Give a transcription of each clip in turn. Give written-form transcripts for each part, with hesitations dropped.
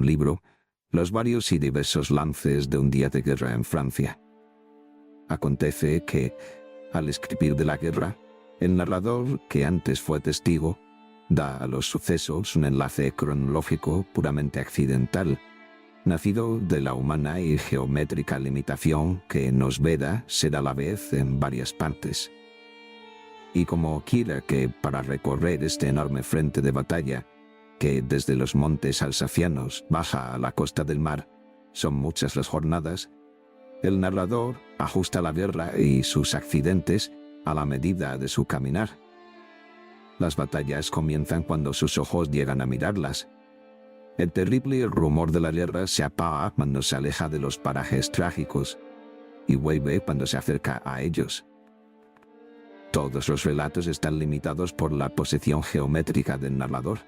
libro los varios y diversos lances de un día de guerra en Francia. Acontece que, al escribir de la guerra, el narrador, que antes fue testigo, da a los sucesos un enlace cronológico puramente accidental, nacido de la humana y geométrica limitación que nos veda ser a la vez en varias partes. Y como quiera que para recorrer este enorme frente de batalla, que desde los montes alsacianos baja a la costa del mar, son muchas las jornadas, el narrador ajusta la guerra y sus accidentes a la medida de su caminar. Las batallas comienzan cuando sus ojos llegan a mirarlas. El terrible rumor de la guerra se apaga cuando se aleja de los parajes trágicos y vuelve cuando se acerca a ellos. Todos los relatos están limitados por la posición geométrica del narrador.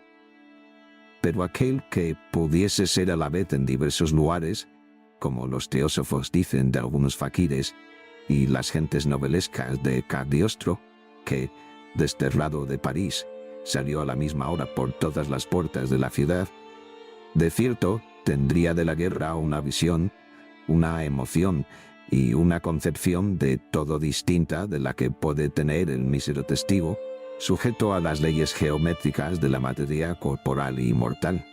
Pero aquel que pudiese ser a la vez en diversos lugares, como los teósofos dicen de algunos faquires, y las gentes novelescas de Cagliostro, que, desterrado de París, salió a la misma hora por todas las puertas de la ciudad, de cierto tendría de la guerra una visión, una emoción y una concepción de todo distinta de la que puede tener el mísero testigo, sujeto a las leyes geométricas de la materia corporal y mortal.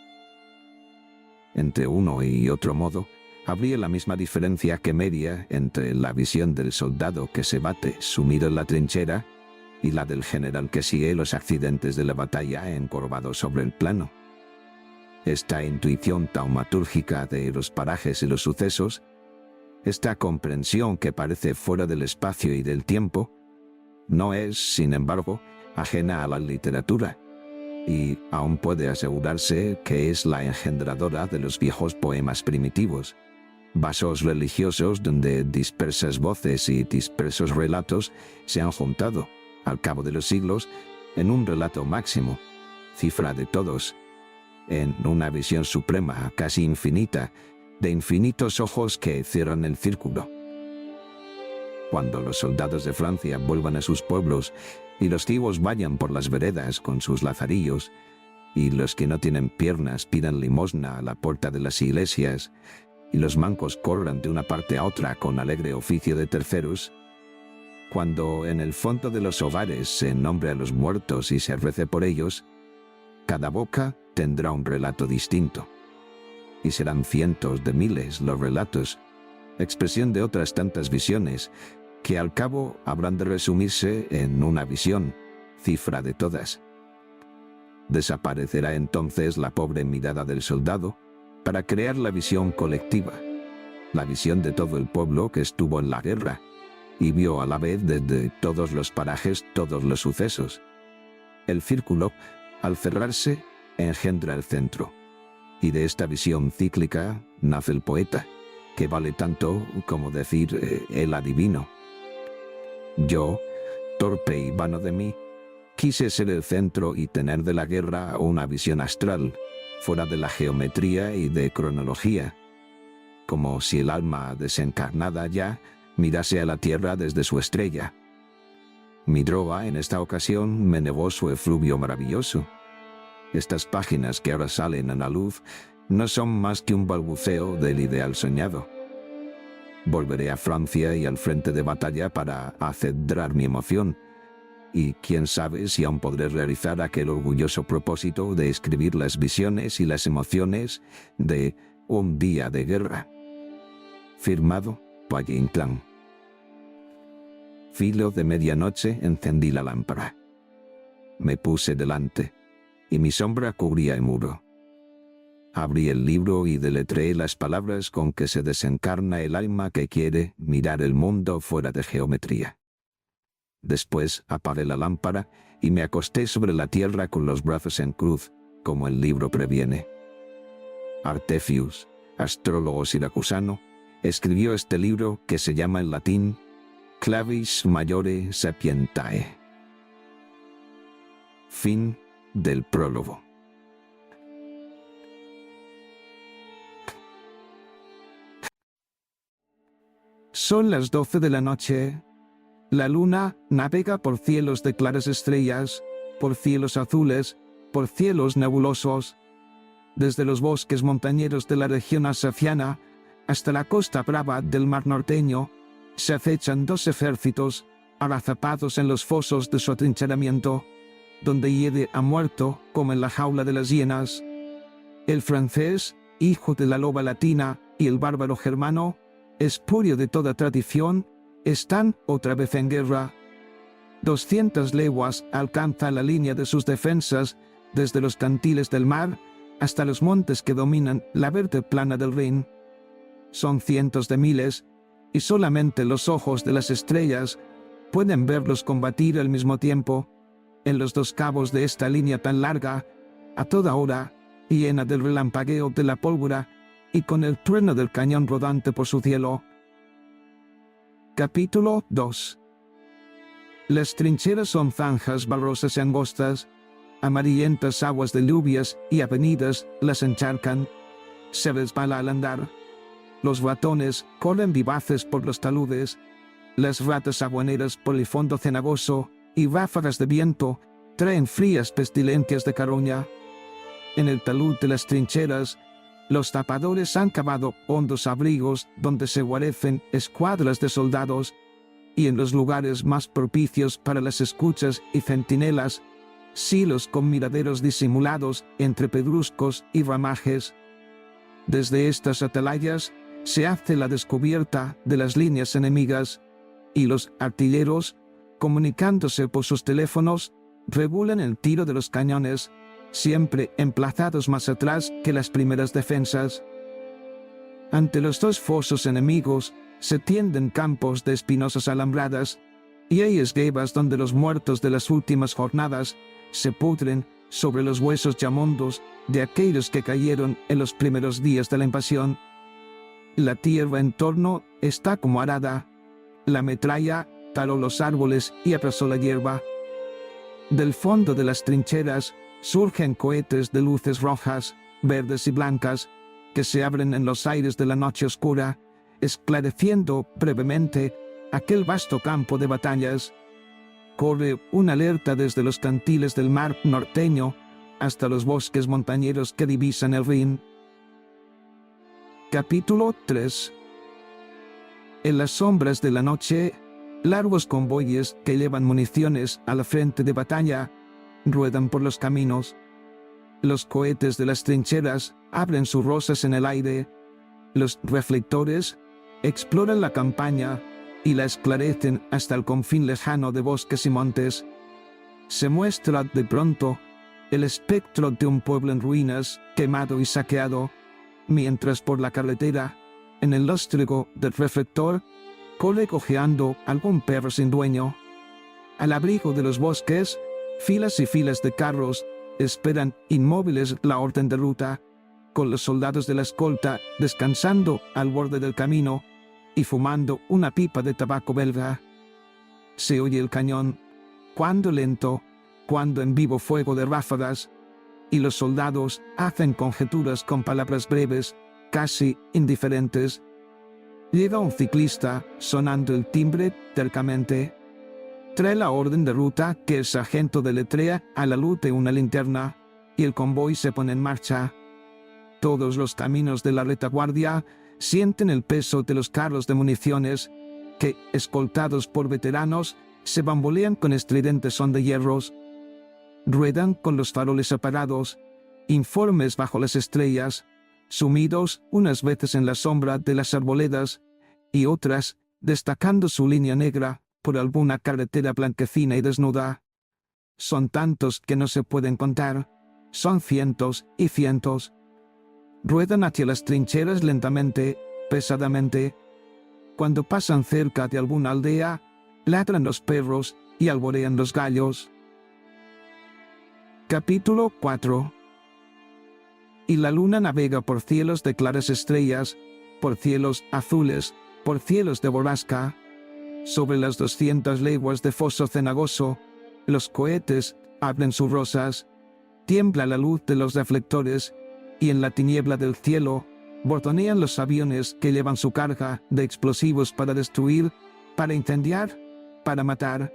Entre uno y otro modo, habría la misma diferencia que media entre la visión del soldado que se bate sumido en la trinchera y la del general que sigue los accidentes de la batalla encorvado sobre el plano. Esta intuición taumatúrgica de los parajes y los sucesos, esta comprensión que parece fuera del espacio y del tiempo, no es, sin embargo, ajena a la literatura, y aún puede asegurarse que es la engendradora de los viejos poemas primitivos, vasos religiosos donde dispersas voces y dispersos relatos se han juntado, al cabo de los siglos, en un relato máximo, cifra de todos, en una visión suprema, casi infinita, de infinitos ojos que cierran el círculo. Cuando los soldados de Francia vuelvan a sus pueblos y los ciegos vayan por las veredas con sus lazarillos, y los que no tienen piernas pidan limosna a la puerta de las iglesias, y los mancos corran de una parte a otra con alegre oficio de terceros, cuando en el fondo de los hogares se nombre a los muertos y se rece por ellos, cada boca tendrá un relato distinto, y serán cientos de miles los relatos, expresión de otras tantas visiones, que al cabo habrán de resumirse en una visión, cifra de todas. Desaparecerá entonces la pobre mirada del soldado para crear la visión colectiva, la visión de todo el pueblo que estuvo en la guerra y vio a la vez desde todos los parajes todos los sucesos. El círculo, al cerrarse, engendra el centro, y de esta visión cíclica nace el poeta, que vale tanto como decir el adivino. Yo, torpe y vano de mí, quise ser el centro y tener de la guerra una visión astral, fuera de la geometría y de cronología, como si el alma desencarnada ya mirase a la tierra desde su estrella. Mi droga en esta ocasión me negó su efluvio maravilloso. Estas páginas que ahora salen a la luz no son más que un balbuceo del ideal soñado. Volveré a Francia y al frente de batalla para acedrar mi emoción, y quién sabe si aún podré realizar aquel orgulloso propósito de escribir las visiones y las emociones de un día de guerra. Firmado, Valle Inclán. Filo de medianoche encendí la lámpara. Me puse delante, y mi sombra cubría el muro. Abrí el libro y deletreé las palabras con que se desencarna el alma que quiere mirar el mundo fuera de geometría. Después apagué la lámpara y me acosté sobre la tierra con los brazos en cruz, como el libro previene. Artesius, astrólogo siracusano, escribió este libro que se llama en latín Clavis Majore Sapientae. Fin del prólogo. Son las 12 de la noche. La luna navega por cielos de claras estrellas, por cielos azules, por cielos nebulosos. desde los bosques montañeros de la región alsaciana hasta la costa brava del mar norteño, se acechan dos ejércitos, agazapados en los fosos de su atrincheramiento, donde hiede ha muerto como en la jaula de las hienas. El francés, hijo de la loba latina, y el bárbaro germano, espurio de toda tradición, están otra vez en guerra. 200 leguas alcanza la línea de sus defensas desde los cantiles del mar hasta los montes que dominan la verde plana del Rin. Son cientos de miles, y solamente los ojos de las estrellas pueden verlos combatir al mismo tiempo, en los dos cabos de esta línea tan larga, a toda hora, llena del relampagueo de la pólvora y con el trueno del cañón rodante por su cielo. Capítulo 2. Las trincheras son zanjas barrosas y angostas, amarillentas aguas de lluvias y avenidas las encharcan, se resbala al andar. Los ratones corren vivaces por los taludes, las ratas aguaneras por el fondo cenagoso, y ráfagas de viento traen frías pestilencias de carroña. En el talud de las trincheras, los tapadores han cavado hondos abrigos donde se guarecen escuadras de soldados, y en los lugares más propicios para las escuchas y centinelas, silos con miraderos disimulados entre pedruscos y ramajes. Desde estas atalayas se hace la descubierta de las líneas enemigas, y los artilleros, comunicándose por sus teléfonos, regulan el tiro de los cañones, siempre emplazados más atrás que las primeras defensas. Ante los dos fosos enemigos se tienden campos de espinosas alambradas, y hay esguevas donde los muertos de las últimas jornadas se pudren sobre los huesos llamondos de aquellos que cayeron en los primeros días de la invasión. La tierra en torno está como arada, la metralla taló los árboles y abrasó la hierba. Del fondo de las trincheras surgen cohetes de luces rojas, verdes y blancas, que se abren en los aires de la noche oscura, esclareciendo brevemente aquel vasto campo de batallas. Corre una alerta desde los cantiles del mar norteño hasta los bosques montañeros que divisan el Rin. Capítulo 3. En las sombras de la noche, largos convoyes que llevan municiones a la frente de batalla ruedan por los caminos. Los cohetes de las trincheras abren sus rosas en el aire. Los reflectores exploran la campaña y la esclarecen hasta el confín lejano de bosques y montes. Se muestra de pronto el espectro de un pueblo en ruinas, quemado y saqueado, mientras por la carretera, en el lóstrego del reflector, corre cojeando algún perro sin dueño. Al abrigo de los bosques, filas y filas de carros esperan inmóviles la orden de ruta, con los soldados de la escolta descansando al borde del camino y fumando una pipa de tabaco belga. Se oye el cañón, cuando lento, cuando en vivo fuego de ráfagas, y los soldados hacen conjeturas con palabras breves, casi indiferentes. Llega un ciclista, sonando el timbre tercamente. Trae la orden de ruta que el sargento deletrea a la luz de una linterna, y el convoy se pone en marcha. Todos los caminos de la retaguardia sienten el peso de los carros de municiones, que, escoltados por veteranos, se bambolean con estridente son de hierros. Ruedan con los faroles apagados, informes bajo las estrellas, sumidos unas veces en la sombra de las arboledas y otras destacando su línea negra por alguna carretera blanquecina y desnuda. Son tantos que no se pueden contar, son cientos y cientos. Ruedan hacia las trincheras lentamente, pesadamente. Cuando pasan cerca de alguna aldea, ladran los perros y alborean los gallos. Capítulo 4. Y la luna navega por cielos de claras estrellas, por cielos azules, por cielos de borrasca. Sobre las 200 leguas de foso cenagoso, los cohetes abren sus rosas, tiembla la luz de los reflectores, y en la tiniebla del cielo bordonean los aviones que llevan su carga de explosivos para destruir, para incendiar, para matar.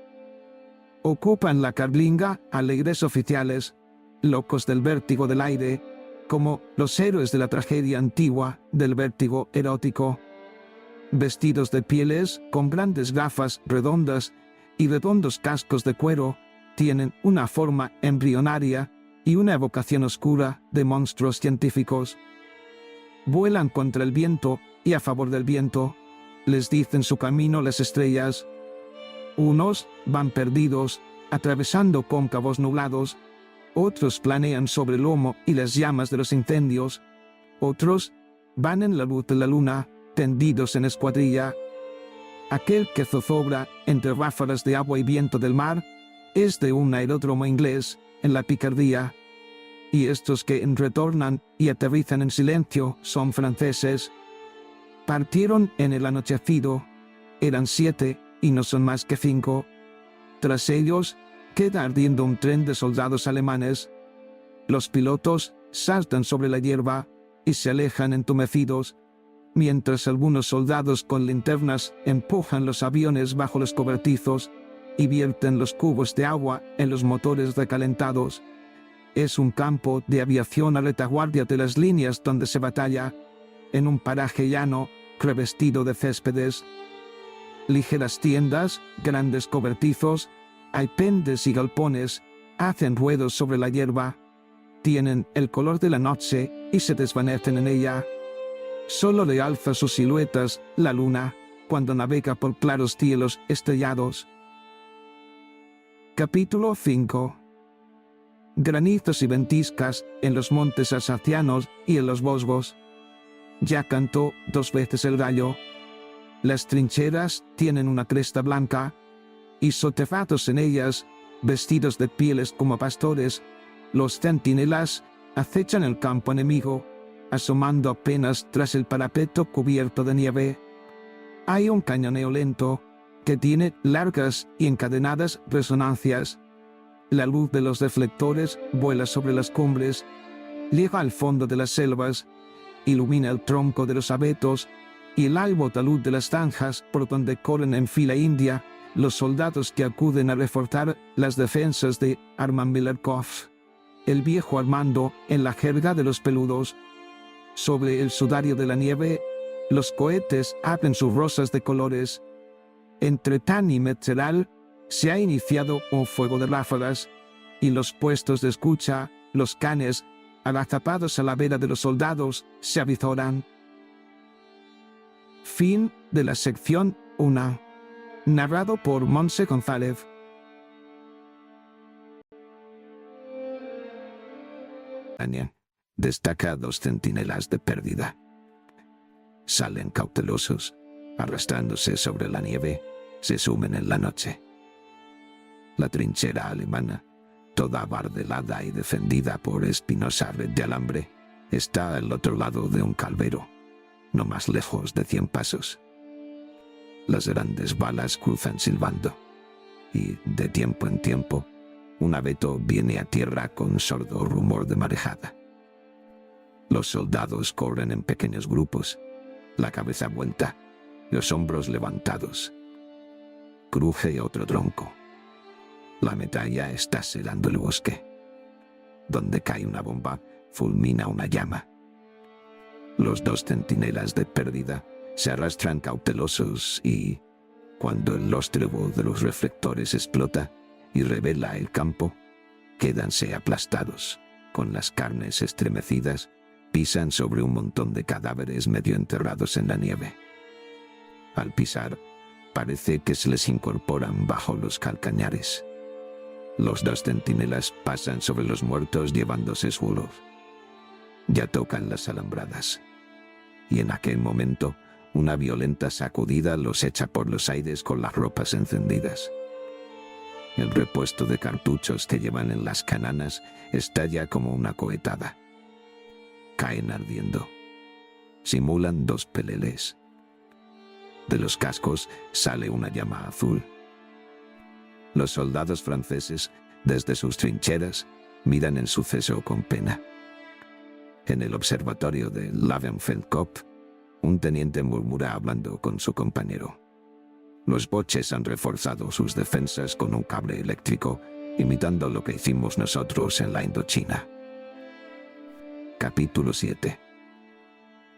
Ocupan la carlinga alegres oficiales, locos del vértigo del aire, como los héroes de la tragedia antigua del vértigo erótico. Vestidos de pieles, con grandes gafas redondas y redondos cascos de cuero, tienen una forma embrionaria y una evocación oscura de monstruos científicos. Vuelan contra el viento y a favor del viento. Les dicen su camino las estrellas. Unos van perdidos, atravesando cóncavos nublados. Otros planean sobre el humo y las llamas de los incendios. Otros van en la luz de la luna, tendidos en escuadrilla. Aquel que zozobra entre ráfagas de agua y viento del mar es de un aeródromo inglés en la Picardía. Y estos que retornan y aterrizan en silencio son franceses. Partieron en el anochecido. Eran 7 y no son más que 5. Tras ellos queda ardiendo un tren de soldados alemanes. Los pilotos saltan sobre la hierba y se alejan entumecidos, mientras algunos soldados con linternas empujan los aviones bajo los cobertizos y vierten los cubos de agua en los motores recalentados. Es un campo de aviación a retaguardia de las líneas donde se batalla, en un paraje llano revestido de céspedes. Ligeras tiendas, grandes cobertizos, alpendes y galpones hacen ruedos sobre la hierba. Tienen el color de la noche y se desvanecen en ella. Solo le alza sus siluetas la luna cuando navega por claros cielos estrellados. Capítulo 5. Granizos y ventiscas en los montes alsacianos y en los Vosgos. Ya cantó 2 veces el gallo. Las trincheras tienen una cresta blanca, y soterrados en ellas, vestidos de pieles como pastores, los centinelas acechan el campo enemigo, asomando apenas tras el parapeto cubierto de nieve. Hay un cañoneo lento, que tiene largas y encadenadas resonancias. La luz de los reflectores vuela sobre las cumbres, llega al fondo de las selvas, ilumina el tronco de los abetos y el albo talud de las zanjas por donde corren en fila india los soldados que acuden a reforzar las defensas de Armand-Millerkov, el viejo Armando en la jerga de los peludos. Sobre el sudario de la nieve, los cohetes abren sus rosas de colores. Entre Tan y Metzeral se ha iniciado un fuego de ráfagas, y los puestos de escucha, los canes, agazapados a la vera de los soldados, se avizoran. Fin de la sección 1. Narrado por Montse González. Destaca 2 centinelas de pérdida. Salen cautelosos, arrastrándose sobre la nieve, se sumen en la noche. La trinchera alemana, toda abardelada y defendida por espinosa red de alambre, está al otro lado de un calvero, no más lejos de 100 pasos. Las grandes balas cruzan silbando, y de tiempo en tiempo, un abeto viene a tierra con sordo rumor de marejada. Los soldados corren en pequeños grupos, la cabeza vuelta, los hombros levantados. Cruje otro tronco. La metralla está selando el bosque. Donde cae una bomba, fulmina una llama. Los 2 centinelas de pérdida se arrastran cautelosos y, cuando el lóstrego de los reflectores explota y revela el campo, quédanse aplastados, con las carnes estremecidas, pisan sobre un montón de cadáveres medio enterrados en la nieve. Al pisar, parece que se les incorporan bajo los calcañares. Los 2 centinelas pasan sobre los muertos llevándose suelos. Ya tocan las alambradas. Y en aquel momento, una violenta sacudida los echa por los aires con las ropas encendidas. El repuesto de cartuchos que llevan en las cananas estalla como una cohetada. Caen ardiendo. Simulan 2 peleles. De los cascos sale una llama azul. Los soldados franceses, desde sus trincheras, miran el suceso con pena. En el observatorio de Lavenfeldkopf, un teniente murmura hablando con su compañero. Los boches han reforzado sus defensas con un cable eléctrico, imitando lo que hicimos nosotros en la Indochina. Capítulo 7.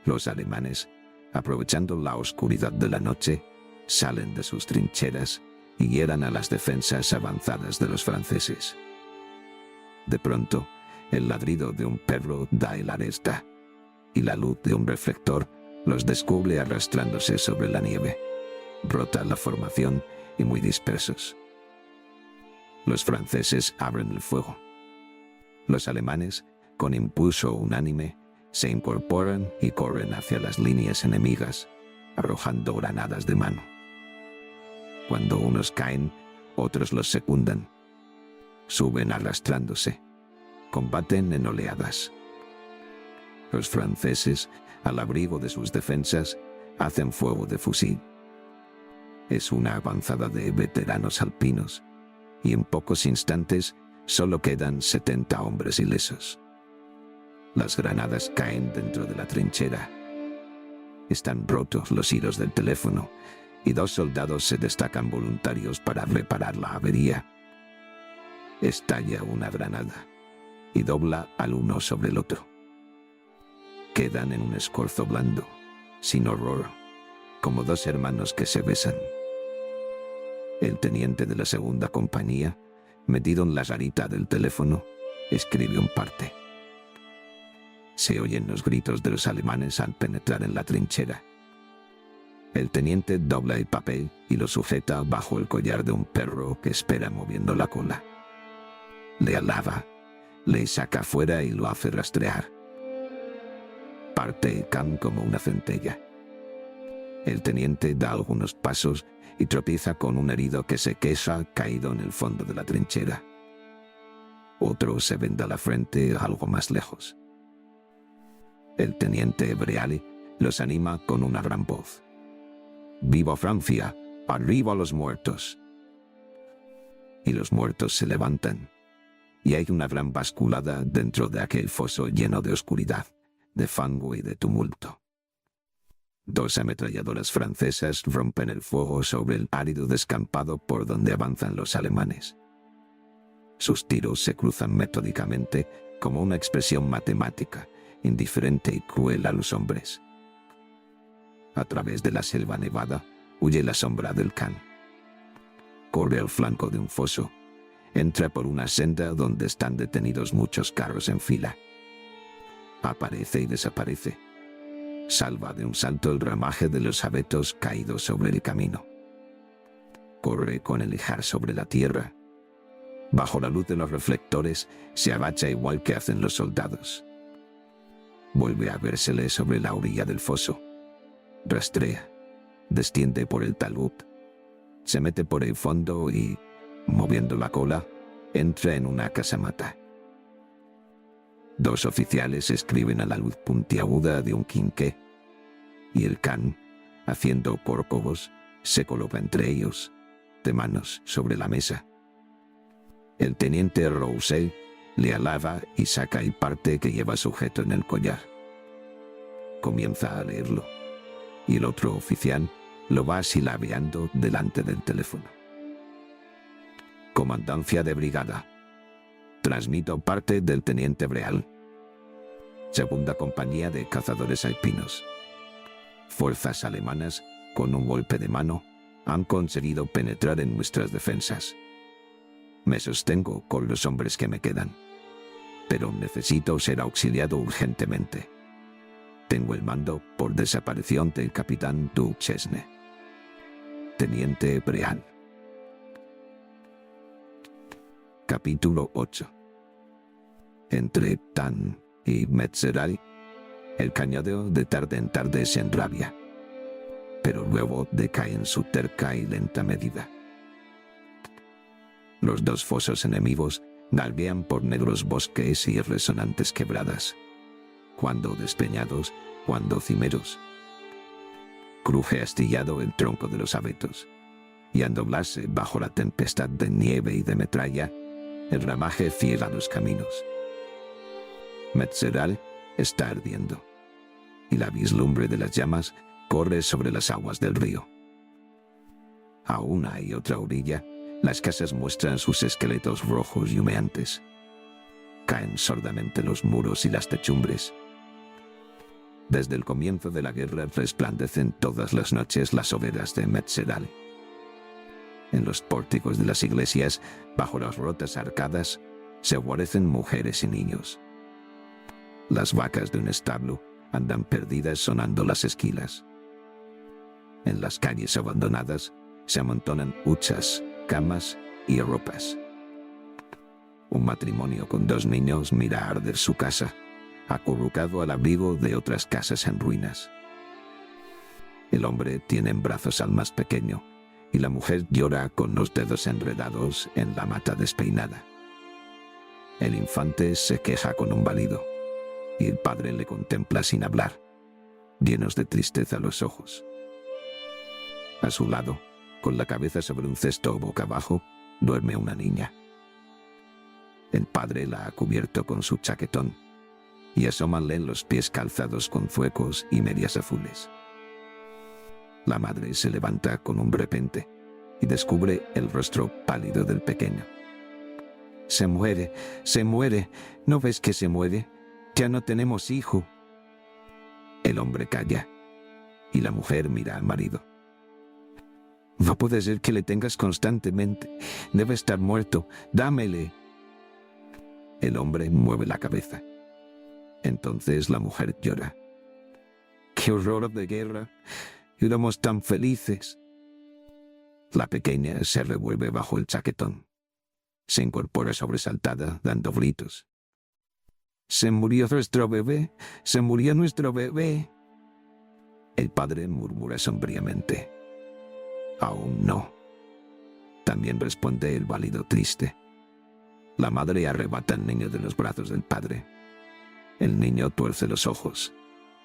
Los alemanes, aprovechando la oscuridad de la noche, salen de sus trincheras y hieren a las defensas avanzadas de los franceses. De pronto, el ladrido de un perro da el alerta, y la luz de un reflector los descubre arrastrándose sobre la nieve. Rota la formación y muy dispersos. Los franceses abren el fuego. Los alemanes, con impulso unánime, se incorporan y corren hacia las líneas enemigas, arrojando granadas de mano. Cuando unos caen, otros los secundan. Suben arrastrándose. Combaten en oleadas. Los franceses, al abrigo de sus defensas, hacen fuego de fusil. Es una avanzada de veteranos alpinos, y en pocos instantes solo quedan 70 hombres ilesos. Las granadas caen dentro de la trinchera. Están rotos los hilos del teléfono, y 2 soldados se destacan voluntarios para reparar la avería. Estalla una granada, y dobla al uno sobre el otro. Quedan en un escorzo blando, sin horror, como 2 hermanos que se besan. El teniente de la segunda compañía, metido en la garita del teléfono, escribe un parte. Se oyen los gritos de los alemanes al penetrar en la trinchera. El teniente dobla el papel y lo sujeta bajo el collar de un perro que espera moviendo la cola. Le alaba, le saca fuera y lo hace rastrear. Parte el can como una centella. El teniente da algunos pasos y tropieza con un herido que se queja caído en el fondo de la trinchera. Otro se venda la frente algo más lejos. El teniente Breali los anima con una gran voz. ¡Viva Francia! ¡Arriba los muertos! Y los muertos se levantan, y hay una gran basculada dentro de aquel foso lleno de oscuridad, de fango y de tumulto. 2 ametralladoras francesas rompen el fuego sobre el árido descampado por donde avanzan los alemanes. Sus tiros se cruzan metódicamente como una expresión matemática, indiferente y cruel a los hombres. A través de la selva nevada huye la sombra del can. Corre al flanco de un foso, entra por una senda donde están detenidos muchos carros en fila. Aparece y desaparece. Salva de un salto el ramaje de los abetos caídos sobre el camino. Corre con el ijar sobre la tierra. Bajo la luz de los reflectores se agacha igual que hacen los soldados. Vuelve a vérsele sobre la orilla del foso. Rastrea, desciende por el talud, se mete por el fondo y, moviendo la cola, entra en una casamata. 2 oficiales escriben a la luz puntiaguda de un quinqué, y el can, haciendo córcovos, se coloca entre ellos, de manos sobre la mesa. El teniente Roussel le alaba y saca el parte que lleva sujeto en el collar. Comienza a leerlo, y el otro oficial lo va silabeando delante del teléfono. Comandancia de brigada. Transmito parte del teniente Breal. Segunda compañía de cazadores alpinos. Fuerzas alemanas, con un golpe de mano, han conseguido penetrar en nuestras defensas. Me sostengo con los hombres que me quedan, pero necesito ser auxiliado urgentemente. Tengo el mando por desaparición del capitán Duchesne. Teniente Breal. Capítulo 8. Entre Tan y Metzeral, el cañadeo de tarde en tarde se enrabia, pero luego decae en su terca y lenta medida. Los 2 fosos enemigos galguean por negros bosques y resonantes quebradas, cuando despeñados, cuando cimeros. Cruje astillado el tronco de los abetos, y al doblarse bajo la tempestad de nieve y de metralla, el ramaje ciega los caminos. Metzeral está ardiendo, y la vislumbre de las llamas corre sobre las aguas del río. A una y otra orilla, las casas muestran sus esqueletos rojos y humeantes. caen sordamente los muros y las techumbres. Desde el comienzo de la guerra resplandecen todas las noches las hogueras de Metsedal. En los pórticos de las iglesias, bajo las rotas arcadas, se guarecen mujeres y niños. Las vacas de un establo andan perdidas sonando las esquilas. En las calles abandonadas se amontonan huchas, camas y ropas. Un matrimonio con 2 niños mira arder su casa, acurrucado al abrigo de otras casas en ruinas. El hombre tiene en brazos al más pequeño, y la mujer llora con los dedos enredados en la mata despeinada. El infante se queja con un balido, y el padre le contempla sin hablar, llenos de tristeza los ojos. A su lado, con la cabeza sobre un cesto boca abajo, duerme una niña. El padre la ha cubierto con su chaquetón, y asómanle los pies calzados con zuecos y medias azules. La madre se levanta con un repente y descubre el rostro pálido del pequeño. Se muere, ¿no ves que se muere? Ya no tenemos hijo. El hombre calla, y la mujer mira al marido. No puede ser que le tengas constantemente. Debe estar muerto. Dámele. El hombre mueve la cabeza. Entonces la mujer llora. ¡Qué horror de guerra! Éramos tan felices. La pequeña se revuelve bajo el chaquetón. Se incorpora sobresaltada, dando gritos. ¡Se murió nuestro bebé! ¡Se murió nuestro bebé! El padre murmura sombríamente. Aún no. También responde el válido triste. La madre arrebata al niño de los brazos del padre. El niño tuerce los ojos,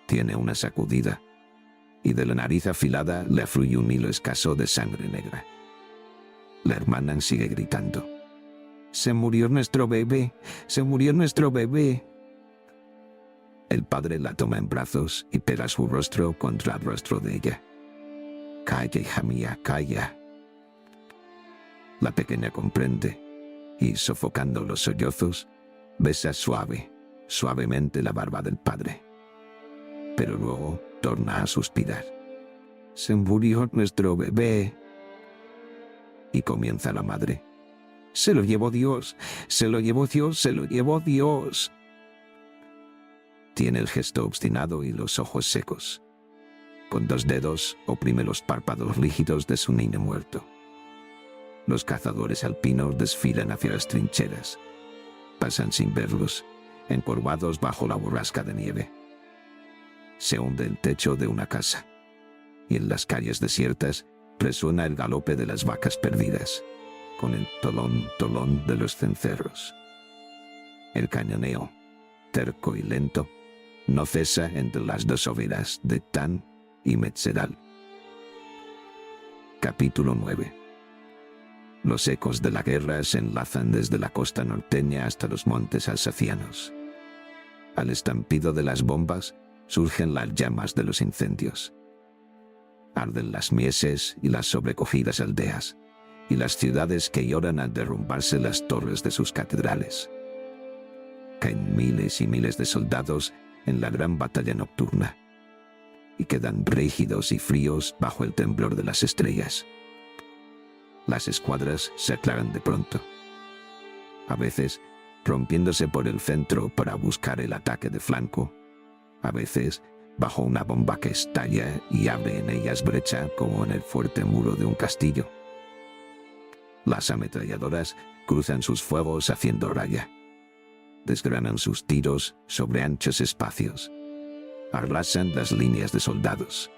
tiene una sacudida, y de la nariz afilada le afluye un hilo escaso de sangre negra. La hermana sigue gritando. ¡Se murió nuestro bebé! ¡Se murió nuestro bebé! El padre la toma en brazos y pega su rostro contra el rostro de ella. «Calla, hija mía, calla». La pequeña comprende y, sofocando los sollozos, besa suavemente la barba del padre. Pero luego torna a suspirar. «Se murió nuestro bebé». Y comienza la madre. «Se lo llevó Dios, se lo llevó Dios, se lo llevó Dios». Tiene el gesto obstinado y los ojos secos. Con 2 dedos oprime los párpados rígidos de su niño muerto. Los cazadores alpinos desfilan hacia las trincheras. Pasan sin verlos, encorvados bajo la borrasca de nieve. Se hunde el techo de una casa, y en las calles desiertas resuena el galope de las vacas perdidas, con el tolón de los cencerros. El cañoneo, terco y lento, no cesa entre las 2 hogueras de Tan y Metsedal. Capítulo 9. Los ecos de la guerra se enlazan desde la costa norteña hasta los montes alsacianos. Al estampido de las bombas surgen las llamas de los incendios. Arden las mieses y las sobrecogidas aldeas, y las ciudades que lloran al derrumbarse las torres de sus catedrales. Caen miles y miles de soldados en la gran batalla nocturna, y quedan rígidos y fríos bajo el temblor de las estrellas. Las escuadras se aclaran de pronto, a veces rompiéndose por el centro para buscar el ataque de flanco, a veces bajo una bomba que estalla y abre en ellas brecha como en el fuerte muro de un castillo. Las ametralladoras cruzan sus fuegos haciendo raya, desgranan sus tiros sobre anchos espacios, arrasan las líneas de soldados.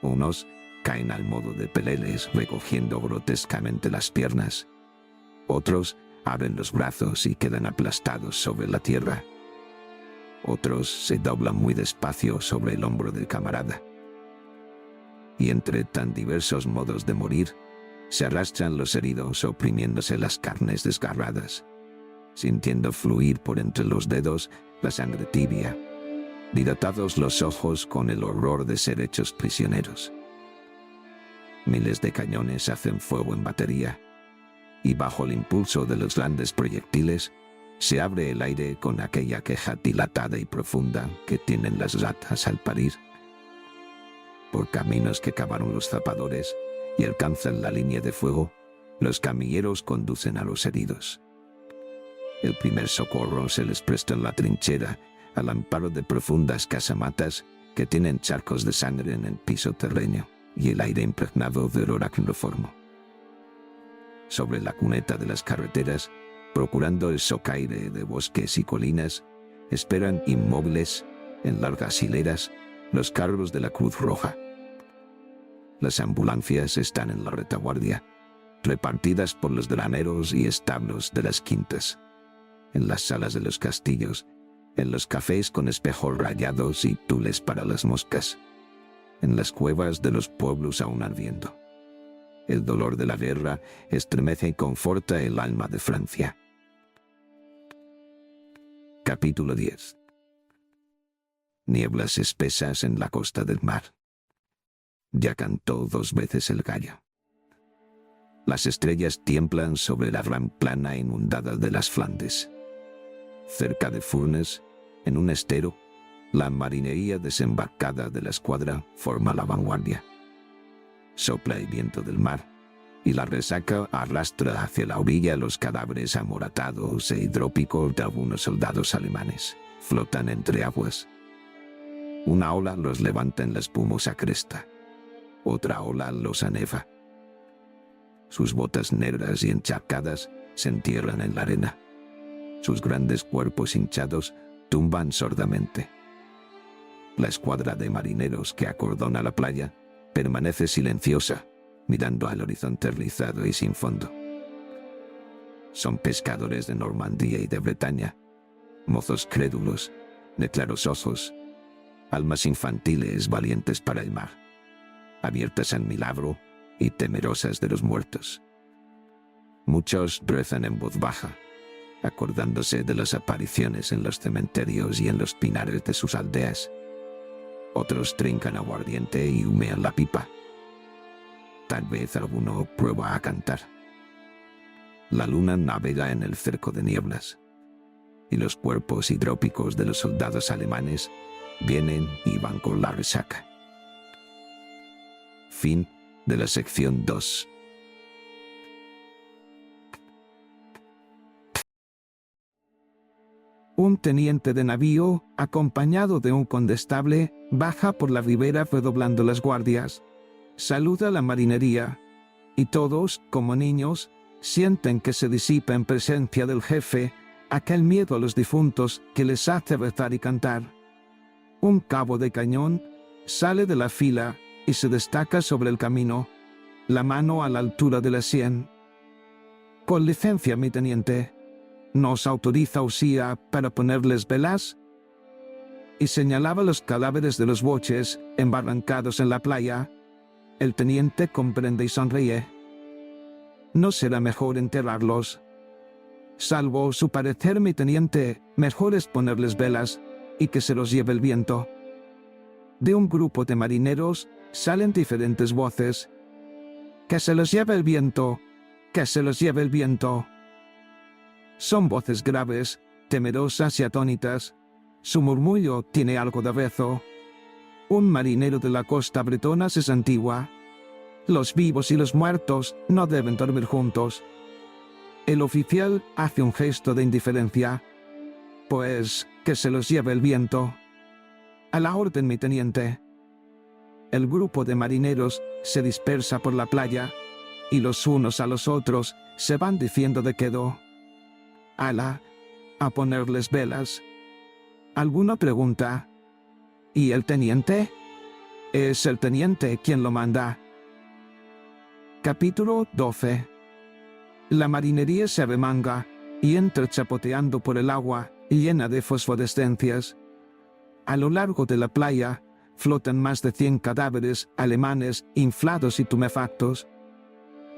Unos caen al modo de peleles recogiendo grotescamente las piernas. Otros abren los brazos y quedan aplastados sobre la tierra. Otros se doblan muy despacio sobre el hombro del camarada. Y entre tan diversos modos de morir, se arrastran los heridos oprimiéndose las carnes desgarradas, sintiendo fluir por entre los dedos la sangre tibia, dilatados los ojos con el horror de ser hechos prisioneros. Miles de cañones hacen fuego en batería, y bajo el impulso de los grandes proyectiles, Se abre el aire con aquella queja dilatada y profunda que tienen las ratas al parir. Por caminos que cavaron los zapadores y alcanzan la línea de fuego, los camilleros conducen a los heridos. El primer socorro se les presta en la trinchera, al amparo de profundas casamatas que tienen charcos de sangre en el piso terreno y el aire impregnado de olor a cloroformo. Sobre la cuneta de las carreteras, procurando el socaire de bosques y colinas, esperan inmóviles, en largas hileras, los carros de la Cruz Roja. Las ambulancias están en la retaguardia, repartidas por los graneros y establos de las quintas, en las salas de los castillos, en los cafés con espejos rayados y tules para las moscas, en las cuevas de los pueblos aún ardiendo. El dolor de la guerra estremece y conforta el alma de Francia. Capítulo 10. Nieblas espesas en la costa del mar. Ya cantó 2 veces el gallo. Las estrellas tiemblan sobre la gran plana inundada de las Flandes. Cerca de Furnes, en un estero, la marinería desembarcada de la escuadra forma la vanguardia. Sopla el viento del mar, y la resaca arrastra hacia la orilla los cadáveres amoratados e hidrópicos de algunos soldados alemanes. Flotan entre aguas. Una ola los levanta en la espumosa cresta. Otra ola los aneva. Sus botas negras y encharcadas se entierran en la arena. Sus grandes cuerpos hinchados tumban sordamente. La escuadra de marineros que acordona la playa permanece silenciosa, mirando al horizonte rizado y sin fondo. Son pescadores de Normandía y de Bretaña, mozos crédulos, de claros ojos, almas infantiles valientes para el mar, abiertas al milagro y temerosas de los muertos. Muchos rezan en voz baja, acordándose de las apariciones en los cementerios y en los pinares de sus aldeas. Otros trincan aguardiente y humean la pipa. Tal vez alguno prueba a cantar. La luna navega en el cerco de nieblas, y los cuerpos hidrópicos de los soldados alemanes vienen y van con la resaca. Fin de la sección 2. Un teniente de navío, acompañado de un condestable, baja por la ribera redoblando las guardias. Saluda a la marinería, y todos, como niños, sienten que se disipa en presencia del jefe aquel miedo a los difuntos que les hace rezar y cantar. Un cabo de cañón sale de la fila y se destaca sobre el camino, la mano a la altura de la sien. Con licencia, mi teniente. ¿Nos autoriza Usía para ponerles velas? Y señalaba los cadáveres de los boches embarrancados en la playa. El teniente comprende y sonríe. ¿No será mejor enterrarlos? Salvo su parecer, mi teniente, mejor es ponerles velas y que se los lleve el viento. De un grupo de marineros salen diferentes voces. ¡Que se los lleve el viento! ¡Que se los lleve el viento! Son voces graves, temerosas y atónitas. Su murmullo tiene algo de rezo. Un marinero de la costa bretona se santigua. Los vivos y los muertos no deben dormir juntos. El oficial hace un gesto de indiferencia. Pues, que se los lleve el viento. A la orden, mi teniente. El grupo de marineros se dispersa por la playa, y los unos a los otros se van diciendo de quedo. Ala, a ponerles velas. Alguno pregunta, ¿y el teniente? Es el teniente quien lo manda. Capítulo 12. La marinería se arremanga y entra chapoteando por el agua llena de fosforescencias. A lo largo de la playa flotan más de 100 cadáveres alemanes inflados y tumefactos.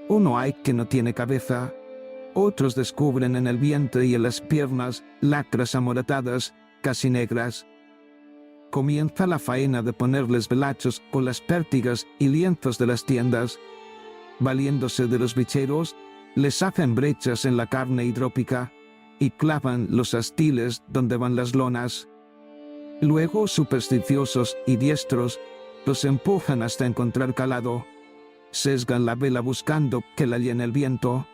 Uno hay que no tiene cabeza. Otros descubren en el vientre y en las piernas lacras amoratadas, casi negras. Comienza la faena de ponerles velachos con las pértigas y lienzos de las tiendas. Valiéndose de los bicheros, les hacen brechas en la carne hidrópica y clavan los astiles donde van las lonas. Luego, supersticiosos y diestros, los empujan hasta encontrar calado. Sesgan la vela buscando que la llene el viento,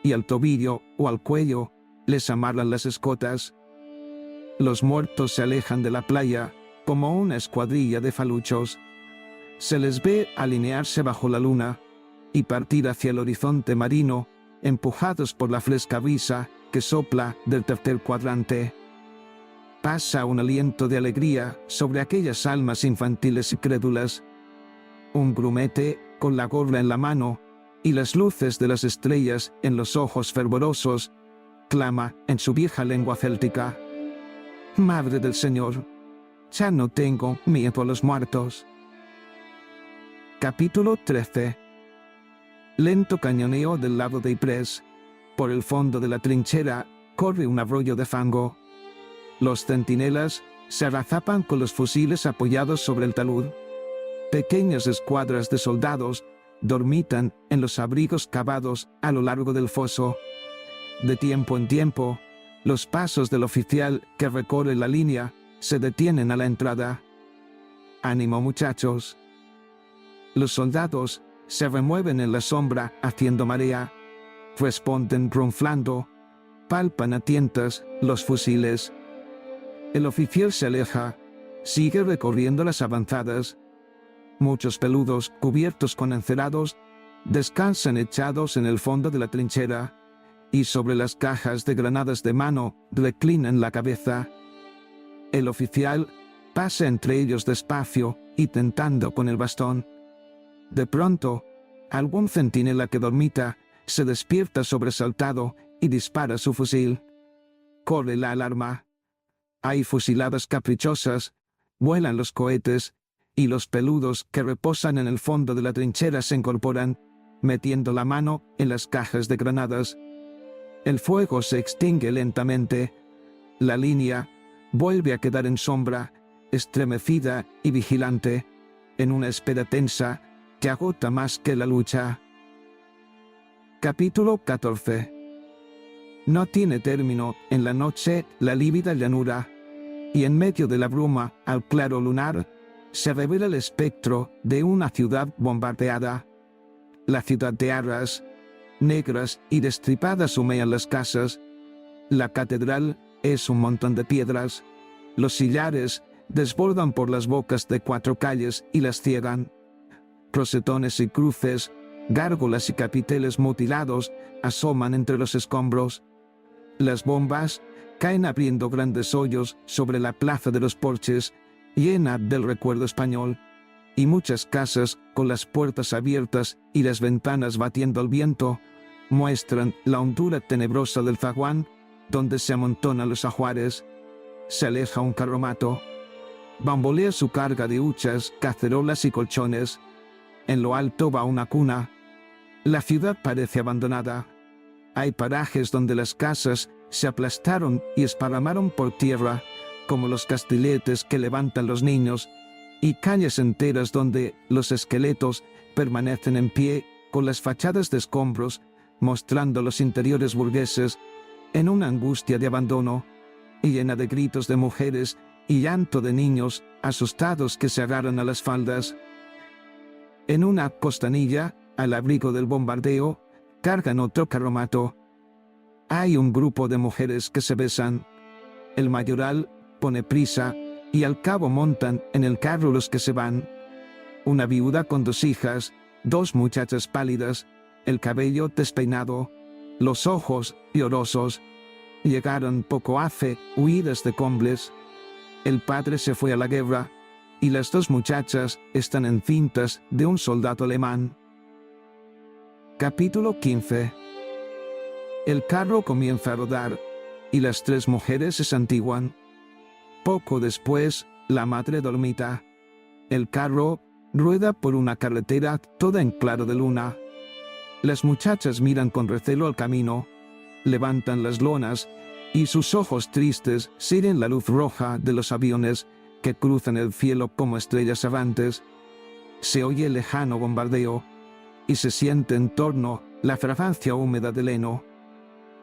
y al tobillo o al cuello les amarran las escotas. Los muertos se alejan de la playa como una escuadrilla de faluchos. Se les ve alinearse bajo la luna y partir hacia el horizonte marino, empujados por la fresca brisa que sopla del tercer cuadrante. Pasa un aliento de alegría sobre aquellas almas infantiles y crédulas. Un grumete, con la gorra en la mano y las luces de las estrellas en los ojos fervorosos, clama en su vieja lengua céltica: «Madre del Señor, ya no tengo miedo a los muertos». Capítulo 13. Lento cañoneo del lado de Ypres. Por el fondo de la trinchera corre un arroyo de fango. Los centinelas se agazapan con los fusiles apoyados sobre el talud. Pequeñas escuadras de soldados dormitan en los abrigos cavados a lo largo del foso. De tiempo en tiempo, los pasos del oficial que recorre la línea se detienen a la entrada. «Ánimo, muchachos». Los soldados se remueven en la sombra haciendo marea, responden ronflando, palpan a tientas los fusiles. El oficial se aleja, sigue recorriendo las avanzadas. Muchos peludos, cubiertos con encerados, descansan echados en el fondo de la trinchera, y sobre las cajas de granadas de mano reclinan la cabeza. El oficial pasa entre ellos despacio y tentando con el bastón. De pronto, algún centinela que dormita se despierta sobresaltado y dispara su fusil. Corre la alarma. Hay fusiladas caprichosas, vuelan los cohetes, y los peludos que reposan en el fondo de la trinchera se incorporan, metiendo la mano en las cajas de granadas. El fuego se extingue lentamente. La línea vuelve a quedar en sombra, estremecida y vigilante, en una espera tensa que agota más que la lucha. Capítulo 14. No tiene término en la noche la lívida llanura, y en medio de la bruma, al claro lunar, se revela el espectro de una ciudad bombardeada. La ciudad de Arras, negras y destripadas humean las casas. La catedral es un montón de piedras. Los sillares desbordan por las bocas de 4 calles y las ciegan. Rosetones y cruces, gárgolas y capiteles mutilados asoman entre los escombros. Las bombas caen abriendo grandes hoyos sobre la plaza de los Porches, llena del recuerdo español, y muchas casas con las puertas abiertas y las ventanas batiendo al viento muestran la hondura tenebrosa del zaguán donde se amontonan los ajuares. Se aleja un carromato. Bambolea su carga de huchas, cacerolas y colchones. En lo alto va una cuna. La ciudad parece abandonada. Hay parajes donde las casas se aplastaron y esparramaron por tierra, como los castiletes que levantan los niños, y calles enteras donde los esqueletos permanecen en pie con las fachadas de escombros, mostrando los interiores burgueses en una angustia de abandono, y llena de gritos de mujeres y llanto de niños asustados que se agarran a las faldas. En una costanilla, al abrigo del bombardeo, cargan otro carromato. Hay un grupo de mujeres que se besan. El mayoral pone prisa, y al cabo montan en el carro los que se van. Una viuda con 2 hijas, 2 muchachas pálidas, el cabello despeinado, los ojos llorosos. Llegaron poco hace, huidas de Combles. El padre se fue a la guerra, y las 2 muchachas están encintas de un soldado alemán. Capítulo 15. El carro comienza a rodar, y las 3 mujeres se santiguan. Poco después, la madre dormita. El carro rueda por una carretera toda en claro de luna. Las muchachas miran con recelo al camino, levantan las lonas, y sus ojos tristes siguen la luz roja de los aviones que cruzan el cielo como estrellas errantes. Se oye el lejano bombardeo, y se siente en torno la fragancia húmeda del heno.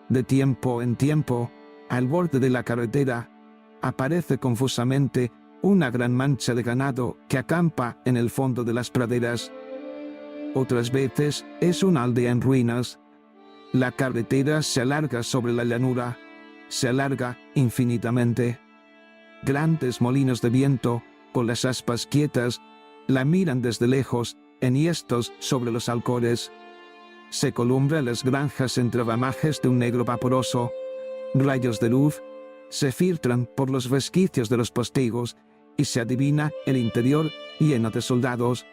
De tiempo en tiempo, Al borde de la carretera, aparece confusamente una gran mancha de ganado que acampa en el fondo de las praderas. Otras veces es una aldea en ruinas. La carretera se alarga sobre la llanura, se alarga infinitamente. Grandes molinos de viento, con las aspas quietas, la miran desde lejos, enhiestos sobre los alcores. Se columbran las granjas entre ramajes de un negro vaporoso. Rayos de luz se filtran por los resquicios de los postigos y se adivina el interior lleno de soldados.